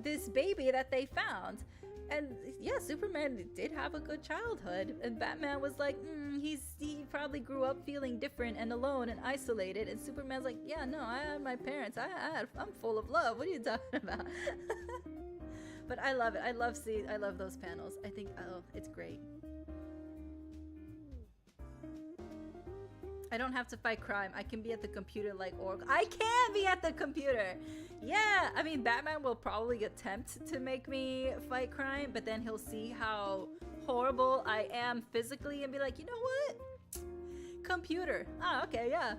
this baby that they found. And yeah, Superman did have a good childhood, and Batman was like, he probably grew up feeling different and alone and isolated. And Superman's like, yeah, no, I had my parents. I'm full of love. What are you talking about? But I love it. I love those panels. I think, oh, it's great. I don't have to fight crime. I can be at the computer like Oracle. I can be at the computer! Yeah! I mean, Batman will probably attempt to make me fight crime, but then he'll see how horrible I am physically and be like, you know what? Computer. Oh, okay, yeah.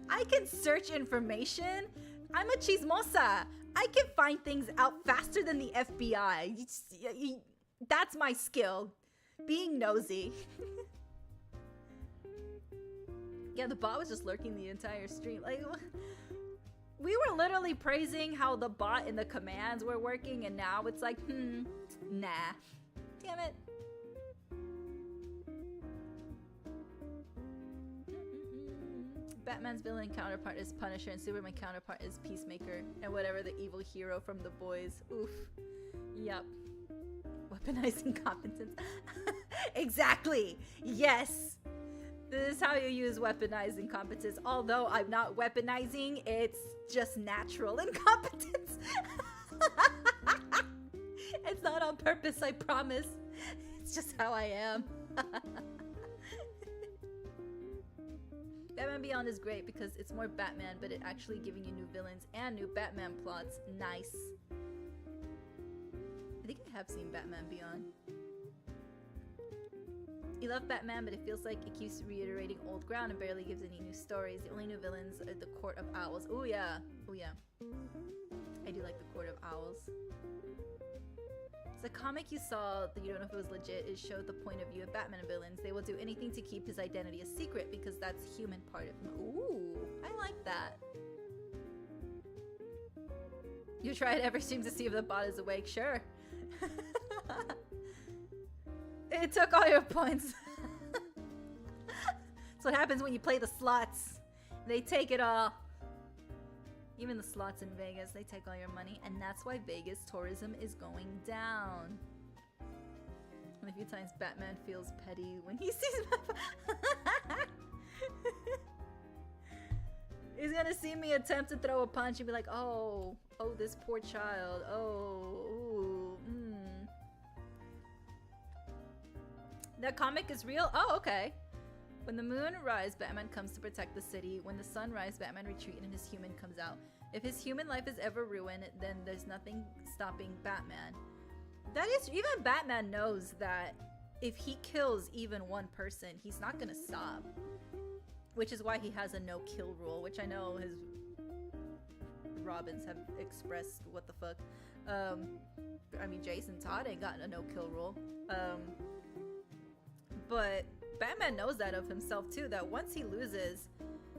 I can search information. I'm a chismosa. I can find things out faster than the FBI. That's my skill. Being nosy. Yeah, the bot was just lurking the entire stream. Like, we were literally praising how the bot and the commands were working, and now it's like, nah. Damn it. Batman's villain counterpart is Punisher, and Superman counterpart is Peacemaker, and whatever the evil hero from The Boys. Oof. Yup. Weaponizing competence. Exactly. Yes. This is how you use weaponized incompetence. Although I'm not weaponizing, it's just natural incompetence. It's not on purpose, I promise. It's just how I am. Batman Beyond is great because it's more Batman, but it actually giving you new villains and new Batman plots. Nice. I think I have seen Batman Beyond. You love Batman, but it feels like it keeps reiterating old ground and barely gives any new stories. The only new villains are the Court of Owls. Oh yeah. Oh yeah. I do like the Court of Owls. The comic you saw that you don't know if it was legit is showed the point of view of Batman and villains. They will do anything to keep his identity a secret because that's the human part of him. Ooh, I like that. You tried every stream to see if the bot is awake? Sure. It took all your points. That's what happens when you play the slots. They take it all. Even the slots in Vegas, they take all your money, and that's why Vegas tourism is going down. And a few times Batman feels petty when he sees He's gonna see me attempt to throw a punch and be like, oh, this poor child, That comic is real? Oh, okay. When the moon rises, Batman comes to protect the city. When the sun rises, Batman retreats and his human comes out. If his human life is ever ruined, then there's nothing stopping Batman. That is, even Batman knows that if he kills even one person, he's not gonna stop. Which is why he has a no-kill rule, which I know his Robins have expressed what the fuck. I mean, Jason Todd ain't got a no-kill rule. But Batman knows that of himself too, that once he loses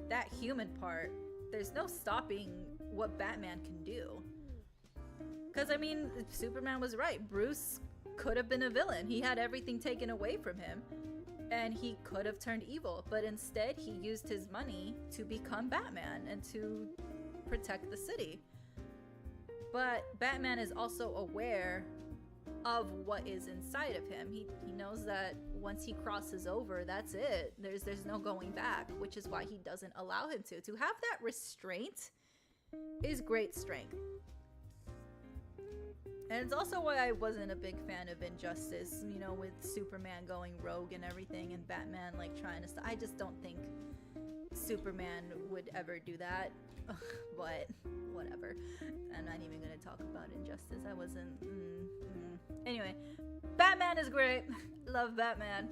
that human part, there's no stopping what Batman can do. Because, I mean, Superman was right. Bruce could have been a villain. He had everything taken away from him, and he could have turned evil. But instead, he used his money to become Batman and to protect the city. But Batman is also aware of what is inside of him. He knows that once he crosses over, that's it. There's no going back, which is why he doesn't allow him to. To have that restraint is great strength. And it's also why I wasn't a big fan of Injustice, you know, with Superman going rogue and everything and Batman like trying to I just don't think Superman would ever do that. But whatever. I'm not even gonna talk about Injustice. I wasn't Anyway, Batman is great. Love Batman.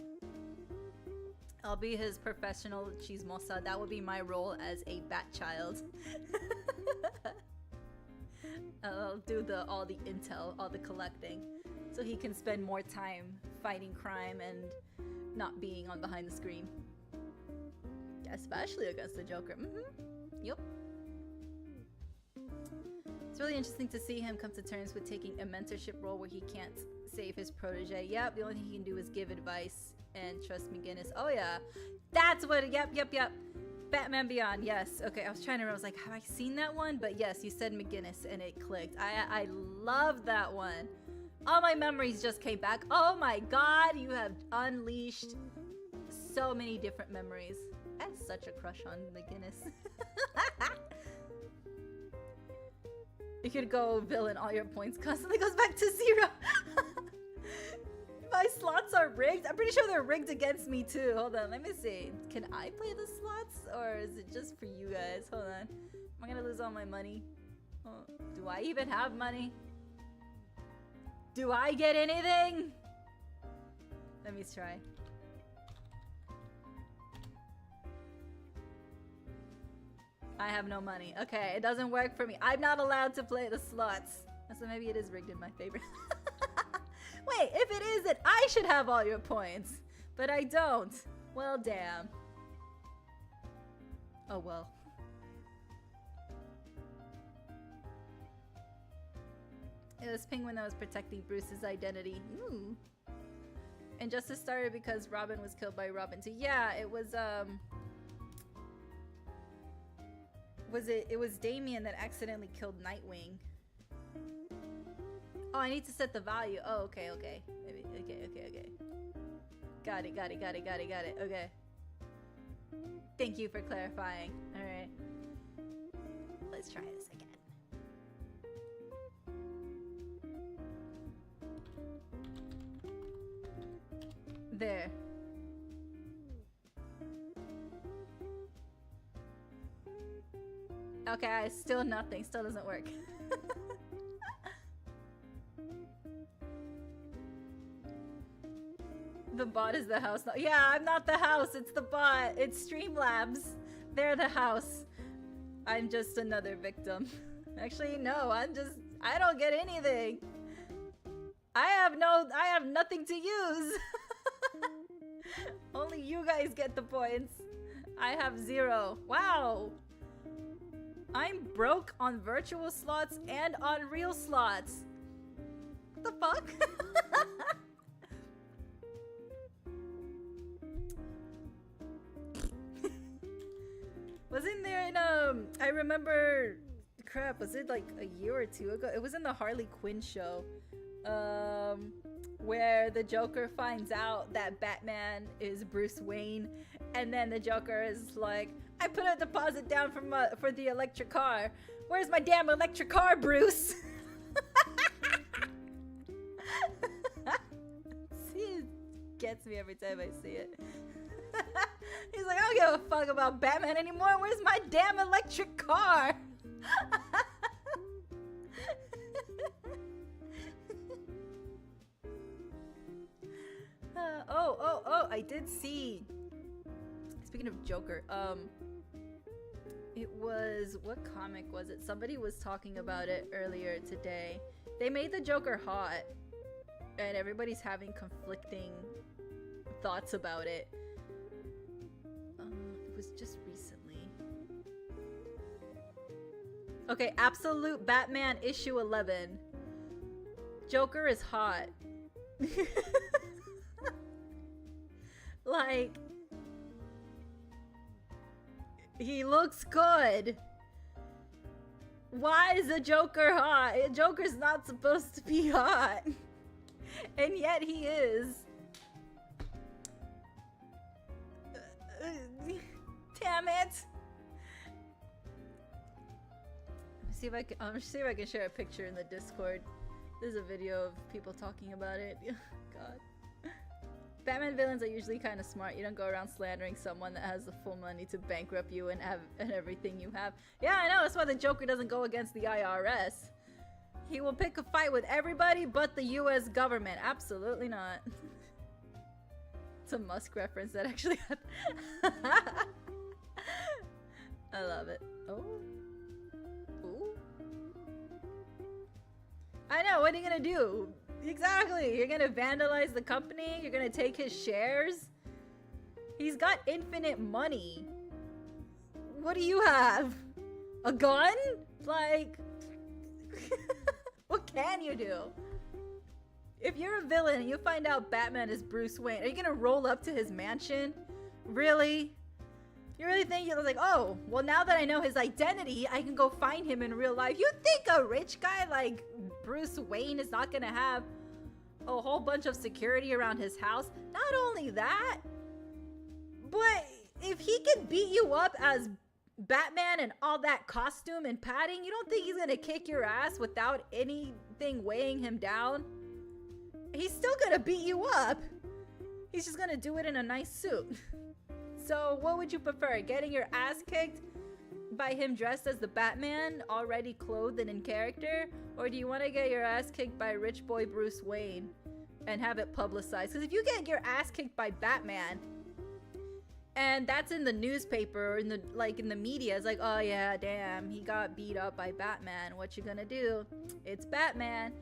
I'll be his professional chismosa. That would be my role as a bat child. I'll do all the intel, all the collecting, so he can spend more time fighting crime and not being on behind the screen. Especially against the Joker. Yep. It's really interesting to see him come to terms with taking a mentorship role where he can't save his protege. Yep, the only thing he can do is give advice and trust McGinnis. Oh yeah, that's what, yep. Batman Beyond, yes. Okay, I was trying to remember, I was like, have I seen that one? But yes, you said McGinnis and it clicked. I love that one. All my memories just came back. Oh my god, you have unleashed so many different memories. I had such a crush on McGinnis. You could go villain, all your points constantly goes back to 0. My slots are rigged. I'm pretty sure they're rigged against me too. Hold on, let me see. Can I play the slots or is it just for you guys? Hold on. Am I gonna lose all my money? Oh, do I even have money? Do I get anything? Let me try. I have no money. Okay, it doesn't work for me. I'm not allowed to play the slots. So maybe it is rigged in my favor. Wait, if it isn't, I should have all your points. But I don't. Well, damn. Oh, well. It was Penguin that was protecting Bruce's identity. Ooh. Injustice started because Robin was killed by Robin too. Yeah, it was, it was Damian that accidentally killed Nightwing. Oh, I need to set the value. Oh, okay. Maybe, okay. Got it. Okay. Thank you for clarifying. Alright. Let's try this again. There. Okay, still nothing. Still doesn't work. The bot is the house. Yeah, I'm not the house. It's the bot. It's Streamlabs. They're the house. I'm just another victim. Actually, no. I don't get anything. I have nothing to use. Only you guys get the points. I have 0. Wow. I'm broke on virtual slots and on real slots. What the fuck? Wasn't there in I remember, crap, was it like a year or 2 ago? It was in the Harley Quinn show. Where the Joker finds out that Batman is Bruce Wayne, and then the Joker is like, I put a deposit down for the electric car. Where's my damn electric car, Bruce? See, it gets me every time I see it. He's like, I don't give a fuck about Batman anymore. Where's my damn electric car? Oh, I did see. Speaking of Joker, it was, what comic was it? Somebody was talking about it earlier today. They made the Joker hot, and everybody's having conflicting thoughts about it. It was just recently. Okay, Absolute Batman issue 11. Joker is hot. Like, he looks good. Why is the Joker hot? Joker's not supposed to be hot. And yet he is. Damn it. See if I can, see if I can share a picture in the Discord. There's a video of people talking about it. God. Batman villains are usually kind of smart. You don't go around slandering someone that has the full money to bankrupt you and have everything you have. Yeah, I know. That's why the Joker doesn't go against the IRS. He will pick a fight with everybody but the US government. Absolutely not. It's a Musk reference that actually I love it. Oh. Ooh. I know. What are you gonna do? Exactly. You're gonna vandalize the company. You're gonna take his shares. He's got infinite money. What do you have? A gun? Like, what can you do? If you're a villain and you find out Batman is Bruce Wayne, are you gonna roll up to his mansion? Really? You really think you're like, oh, well, now that I know his identity, I can go find him in real life? You think a rich guy like Bruce Wayne is not gonna have a whole bunch of security around his house? Not only that, but if he can beat you up as Batman and all that costume and padding, you don't think he's gonna kick your ass without anything weighing him down? He's still gonna beat you up. He's just gonna do it in a nice suit. So what would you prefer? Getting your ass kicked by him dressed as the Batman, already clothed and in character? Or do you want to get your ass kicked by rich boy Bruce Wayne and have it publicized? Because if you get your ass kicked by Batman, and that's in the newspaper, or in the media, it's like, oh yeah, damn, he got beat up by Batman. What you gonna do? It's Batman.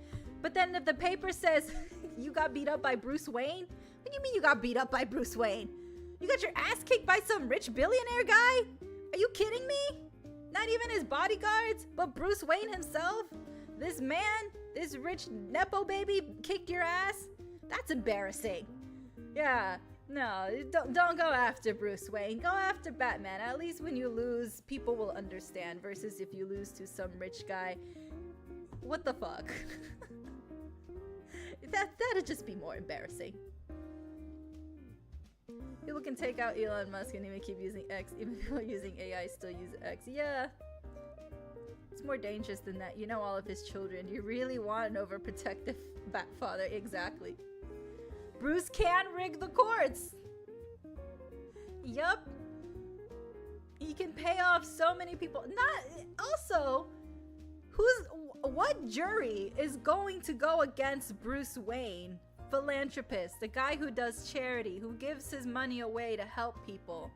But then if the paper says you got beat up by Bruce Wayne, what do you mean you got beat up by Bruce Wayne? You got your ass kicked by some rich billionaire guy? Are you kidding me? Not even his bodyguards, but Bruce Wayne himself? This man, this rich Nepo baby kicked your ass? That's embarrassing. Yeah, no, don't go after Bruce Wayne. Go after Batman. At least when you lose, people will understand. Versus if you lose to some rich guy. What the fuck? That'd just be more embarrassing. People can take out Elon Musk and even keep using X. Even people using AI still use X. Yeah. It's more dangerous than that. You know all of his children. You really want an overprotective bat father. Exactly. Bruce can rig the courts. Yup. He can pay off so many people. Also, what jury is going to go against Bruce Wayne? Philanthropist, the guy who does charity, who gives his money away to help people.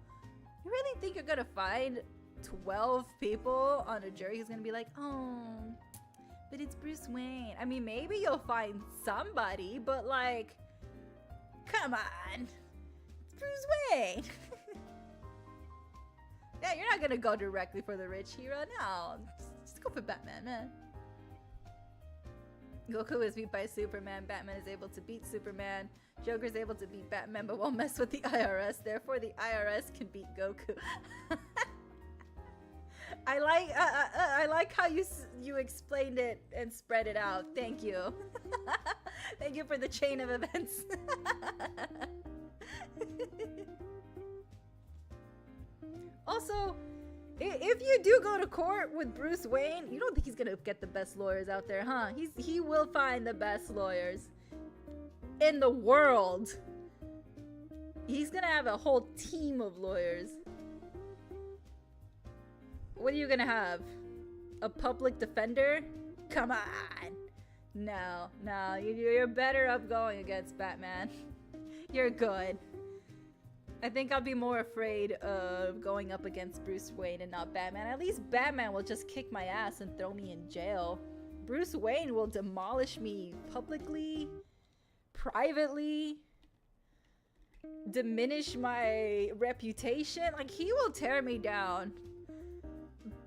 You really think you're gonna find 12 people on a jury who's gonna be like, oh, but it's Bruce Wayne? I mean, maybe you'll find somebody, but like, come on, it's Bruce Wayne. Yeah, you're not gonna go directly for the rich hero. No, just go for Batman, man. Goku is beat by Superman. Batman is able to beat Superman. Joker's able to beat Batman, but won't mess with the IRS. Therefore, the IRS can beat Goku. I like how you explained it and spread it out. Thank you. Thank you for the chain of events. Also, if you do go to court with Bruce Wayne, you don't think he's gonna get the best lawyers out there, huh? He will find the best lawyers in the world. He's gonna have a whole team of lawyers. What are you gonna have? A public defender? Come on. No, you're better up going against Batman. You're good. I think I'll be more afraid of going up against Bruce Wayne and not Batman. At least Batman will just kick my ass and throw me in jail. Bruce Wayne will demolish me publicly, privately, diminish my reputation. Like, he will tear me down.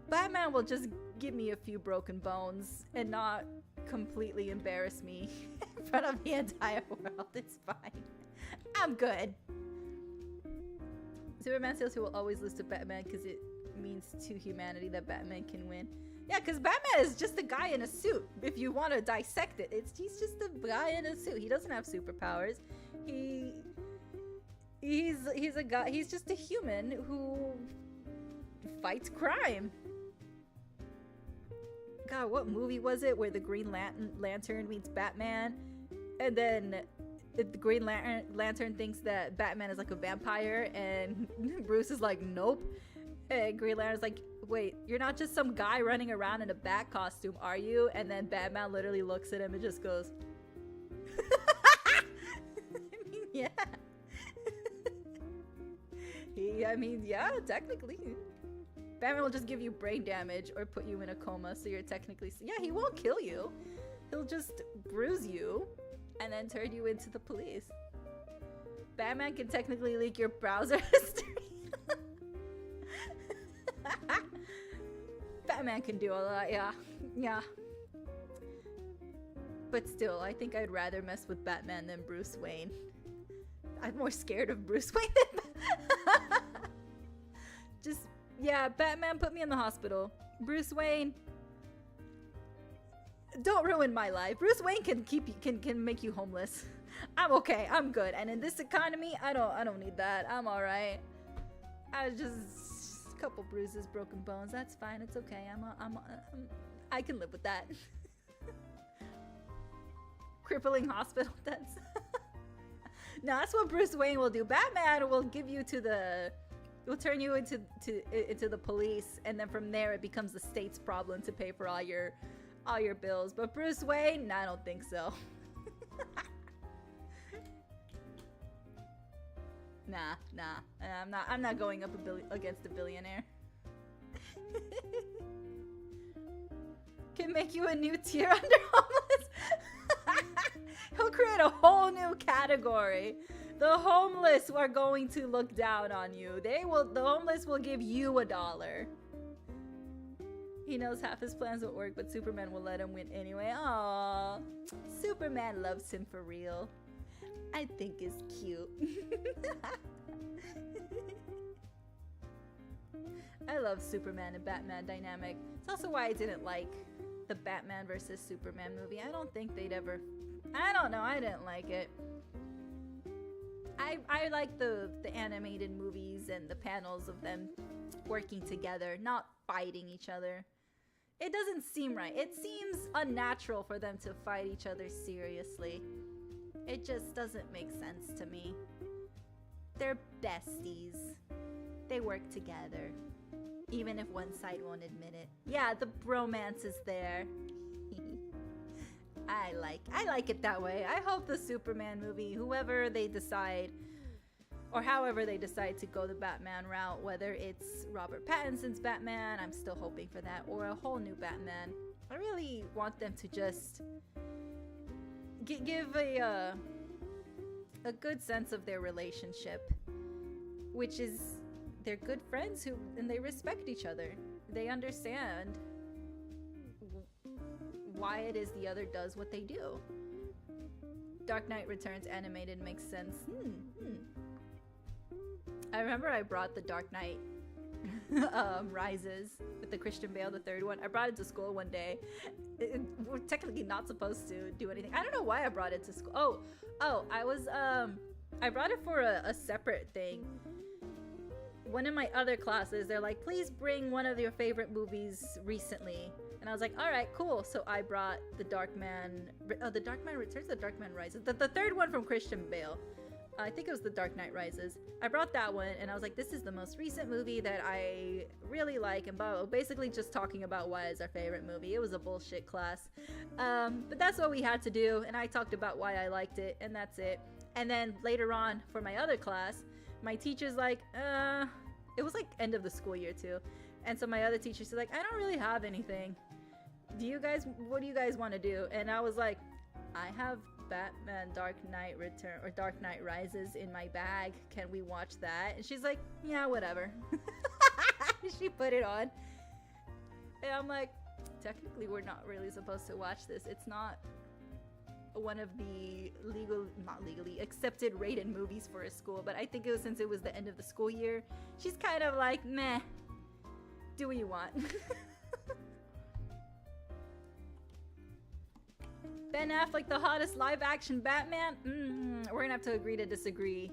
Batman will just give me a few broken bones and not completely embarrass me in front of the entire world. It's fine. I'm good. Superman says he will always lose to Batman because it means to humanity that Batman can win. Yeah, because Batman is just a guy in a suit. If you want to dissect it, he's just a guy in a suit. He doesn't have superpowers. He's a guy. He's just a human who fights crime. God, what movie was it where the Green Lantern meets Batman, and then the Green Lantern thinks that Batman is like a vampire, and Bruce is like, nope. And Green Lantern's like, wait, you're not just some guy running around in a bat costume, are you? And then Batman literally looks at him and just goes, I mean, yeah. I mean, yeah, technically. Batman will just give you brain damage or put you in a coma, so you're technically... Yeah, he won't kill you. He'll just bruise you and then turn you into the police. Batman can technically leak your browser history. Batman can do all that, yeah. But still, I think I'd rather mess with Batman than Bruce Wayne. I'm more scared of Bruce Wayne than just, yeah, Batman put me in the hospital. Bruce Wayne, don't ruin my life. Bruce Wayne can make you homeless. I'm okay. I'm good. And in this economy, I don't need that. I'm all right. I was just a couple bruises, broken bones. That's fine. It's okay. I can live with that. Crippling hospital deaths. No, that's what Bruce Wayne will do. Batman will give you to the, will turn you into the police, and then from there it becomes the state's problem to pay for all your bills. But Bruce Wayne, nah, I don't think so. Nah, I'm not going up against a billionaire. Can make you a new tier under homeless. He'll create a whole new category. The homeless are going to look down on you. The homeless will give you $1. He knows half his plans won't work, but Superman will let him win anyway. Aww. Superman loves him for real. I think it's cute. I love Superman and Batman dynamic. It's also why I didn't like the Batman versus Superman movie. I don't think they'd ever... I don't know, I didn't like it. I I like the animated movies and the panels of them working together, not fighting each other. It doesn't seem right. It seems unnatural for them to fight each other seriously. It just doesn't make sense to me. They're besties. They work together. Even if one side won't admit it. Yeah, the bromance is there. I like it that way. I hope the Superman movie, whoever they decide, or however they decide to go the Batman route, whether it's Robert Pattinson's Batman, I'm still hoping for that, or a whole new Batman. I really want them to just give a good sense of their relationship, which is they're good friends and they respect each other. They understand why it is the other does what they do. Dark Knight Returns animated makes sense. I remember I brought the Dark Knight Rises with the Christian Bale, the third one. I brought it to school one day. We're technically not supposed to do anything. I don't know why I brought it to school. I brought it for a separate thing. One of my other classes, they're like, please bring one of your favorite movies recently. And I was like, all right, cool. So I brought the Dark Man Returns, the Dark Man Rises, the third one from Christian Bale. I think it was the Dark Knight Rises. I brought that one and I was like, this is the most recent movie that I really like, and basically just talking about why it's our favorite movie. It was a bullshit class. But that's what we had to do, and I talked about why I liked it, and that's it. And then later on for my other class, my teacher's like, it was like end of the school year too. And so my other teacher's like, I don't really have anything. What do you guys want to do? And I was like, I have Batman Dark Knight Return or Dark Knight Rises in my bag. Can we watch that? And she's like, yeah, whatever. She put it on. And I'm like, technically we're not really supposed to watch this. It's not one of the not legally accepted rated movies for a school, but I think it was since it was the end of the school year. She's kind of like, meh, do what you want. Ben Affleck, the hottest live-action Batman? We're gonna have to agree to disagree.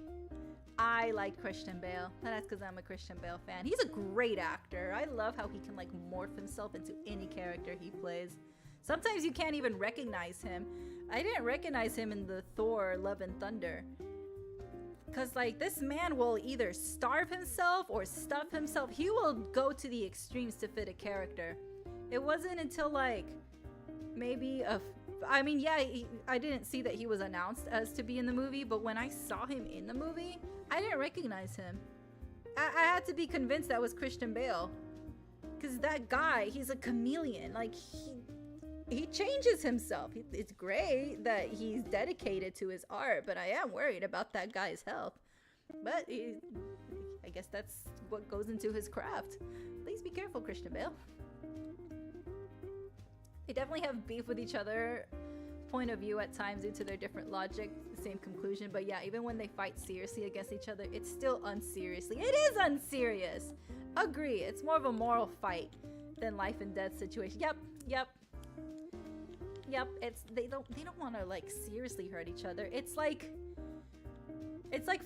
I like Christian Bale. That's because I'm a Christian Bale fan. He's a great actor. I love how he can like morph himself into any character he plays. Sometimes you can't even recognize him. I didn't recognize him in the Thor Love and Thunder. Because like this man will either starve himself or stuff himself. He will go to the extremes to fit a character. It wasn't until like maybe I didn't see that he was announced as to be in the movie, but when I saw him in the movie, I didn't recognize him. I had to be convinced that was Christian Bale. Because that guy, he's a chameleon. Like, he changes himself. It's great that he's dedicated to his art, but I am worried about that guy's health. But I guess that's what goes into his craft. Please be careful, Christian Bale. They definitely have beef with each other, point of view at times due to their different logic, same conclusion. But yeah, even when they fight seriously against each other, it's still unseriously. It is unserious. Agree. It's more of a moral fight than life and death situation. Yep. They don't want to like seriously hurt each other. It's like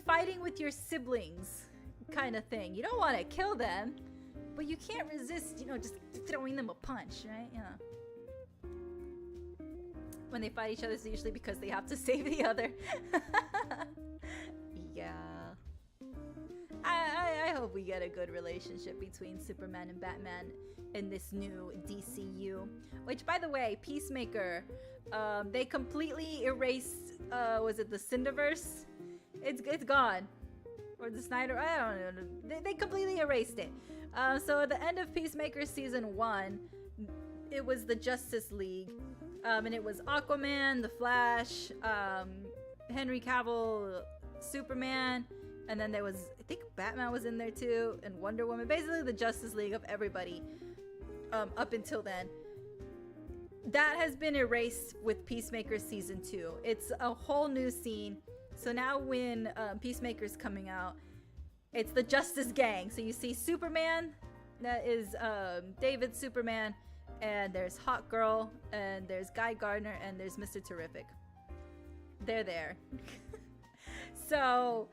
fighting with your siblings kind of thing. You don't want to kill them, but you can't resist, just throwing them a punch, right? When they fight each other, it's usually because they have to save the other. Yeah. I hope we get a good relationship between Superman and Batman in this new DCU. Which, by the way, Peacemaker, they completely erased, was it the Cinderverse? It's gone. Or the Snyder, I don't know. They completely erased it. So at the end of Peacemaker Season 1, it was the Justice League. And it was Aquaman, The Flash, Henry Cavill, Superman, and then there was, I think Batman was in there too, and Wonder Woman. Basically the Justice League of everybody up until then. That has been erased with Peacemaker Season 2. It's a whole new scene. So now when Peacemaker's coming out, it's the Justice Gang. So you see Superman, that is David Superman, and there's Hawk Girl, and there's Guy Gardner, and there's Mr. Terrific. They're there. So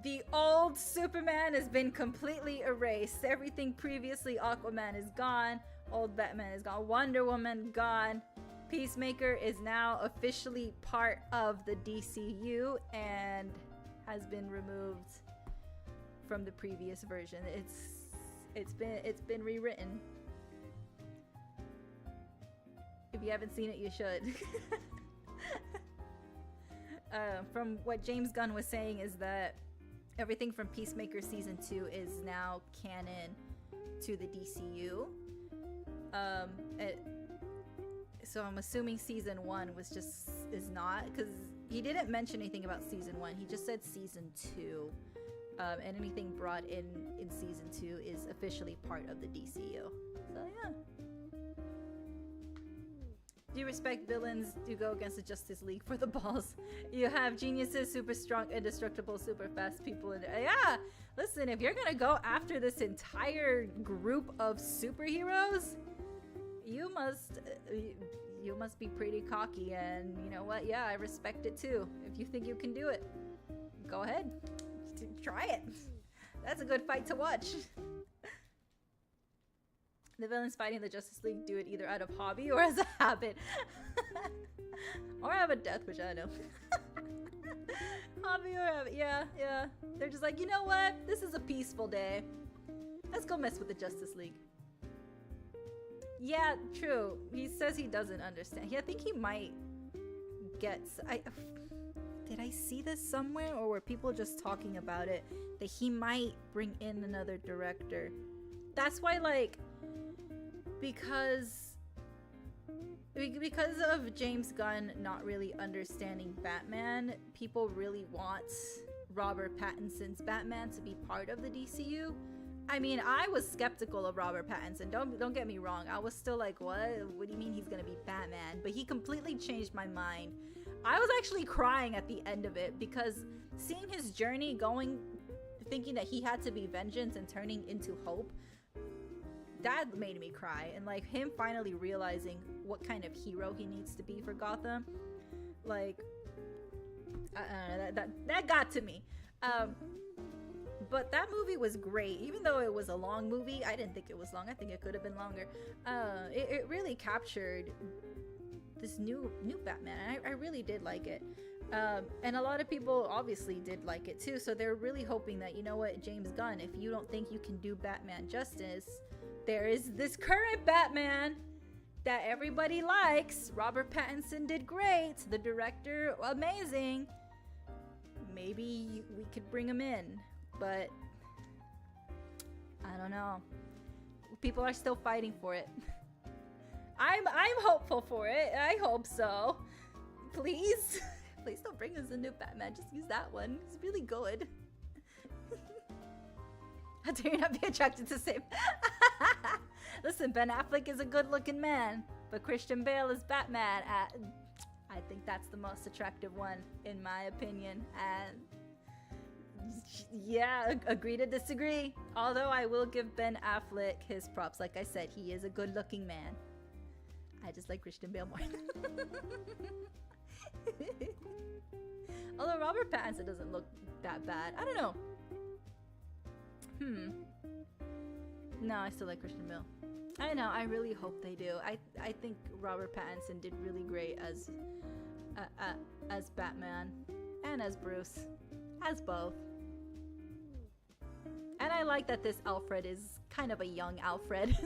The old Superman has been completely erased. Everything previously Aquaman is gone. Old Batman is gone. Wonder Woman gone. Peacemaker is now officially part of the DCU and has been removed from the previous version. It's been rewritten. If you haven't seen it, you should. From what James Gunn was saying is that everything from Peacemaker season 2 is now canon to the DCU. So I'm assuming season 1 is not, because he didn't mention anything about season 1. He just said season 2. And anything brought in season 2 is officially part of the DCU. So yeah. Do you respect villains who go against the Justice League for the balls? You have geniuses, super strong, indestructible, super fast people in there. Yeah! Listen, if you're gonna go after this entire group of superheroes, you must be pretty cocky, and you know what? Yeah, I respect it too. If you think you can do it, go ahead. Try it. That's a good fight to watch. The villains fighting the Justice League do it either out of hobby or as a habit. Or have a death, which I know. Hobby or habit, yeah. They're just like, you know what? This is a peaceful day. Let's go mess with the Justice League. Yeah, true. He says he doesn't understand. I think he might get... Did I see this somewhere, or were people just talking about it? That he might bring in another director. That's why, like... Because of James Gunn not really understanding Batman, people really want Robert Pattinson's Batman to be part of the DCU. I mean, I was skeptical of Robert Pattinson. Don't get me wrong. I was still like, what? What do you mean he's gonna be Batman? But he completely changed my mind. I was actually crying at the end of it because seeing his journey going, thinking that he had to be vengeance and turning into hope, that made me cry. And like him finally realizing what kind of hero he needs to be for Gotham, like that got to me. But that movie was great. Even though it was a long movie, I didn't think it was long. I think it could have been longer. It really captured this new Batman. I really did like it. And a lot of people obviously did like it too. So they're really hoping that, you know what, James Gunn, if you don't think you can do Batman justice, there is this current Batman that everybody likes. Robert Pattinson did great. The director, amazing. Maybe we could bring him in, but I don't know. People are still fighting for it. I'm hopeful for it. I hope so. Please, please don't bring us a new Batman. Just use that one. It's really good. How dare you not be attracted to same? Listen, Ben Affleck is a good-looking man, but Christian Bale is Batman. I think that's the most attractive one, in my opinion. And yeah, agree to disagree. Although I will give Ben Affleck his props. Like I said, he is a good-looking man. I just like Christian Bale more. Although Robert Pattinson doesn't look that bad. I don't know. No, I still like Christian Bale. I know, I really hope they do. I think Robert Pattinson did really great as Batman and as Bruce, as both. And I like that this Alfred is kind of a young Alfred.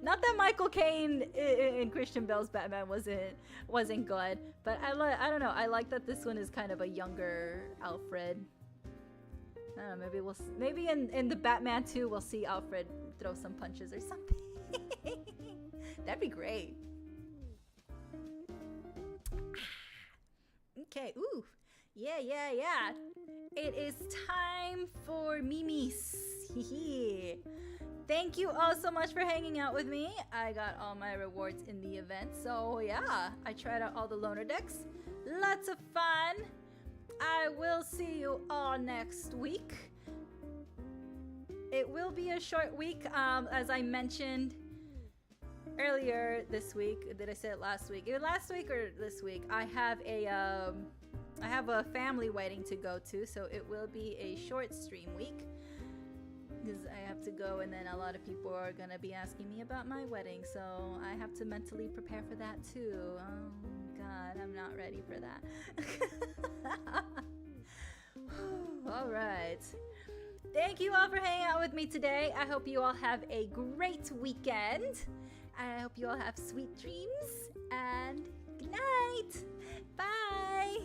Not that Michael Caine in Christian Bale's Batman wasn't good, but I don't know. I like that this one is kind of a younger Alfred. I don't know, maybe in the Batman 2 we'll see Alfred throw some punches or something. That'd be great. Okay, ooh. Yeah. It is time for Mimi's. Thank you all so much for hanging out with me. I got all my rewards in the event, so yeah. I tried out all the loner decks. Lots of fun. I will see you all next week. It will be a short week, as I mentioned earlier this week. Did I say it last week? Either last week or this week. I have have a family wedding to go to, so it will be a short stream week. Because I have to go, and then a lot of people are gonna be asking me about my wedding, so I have to mentally prepare for that too. Oh god, I'm not ready for that. Alright. Thank you all for hanging out with me today. I hope you all have a great weekend. I hope you all have sweet dreams, and good night. Bye.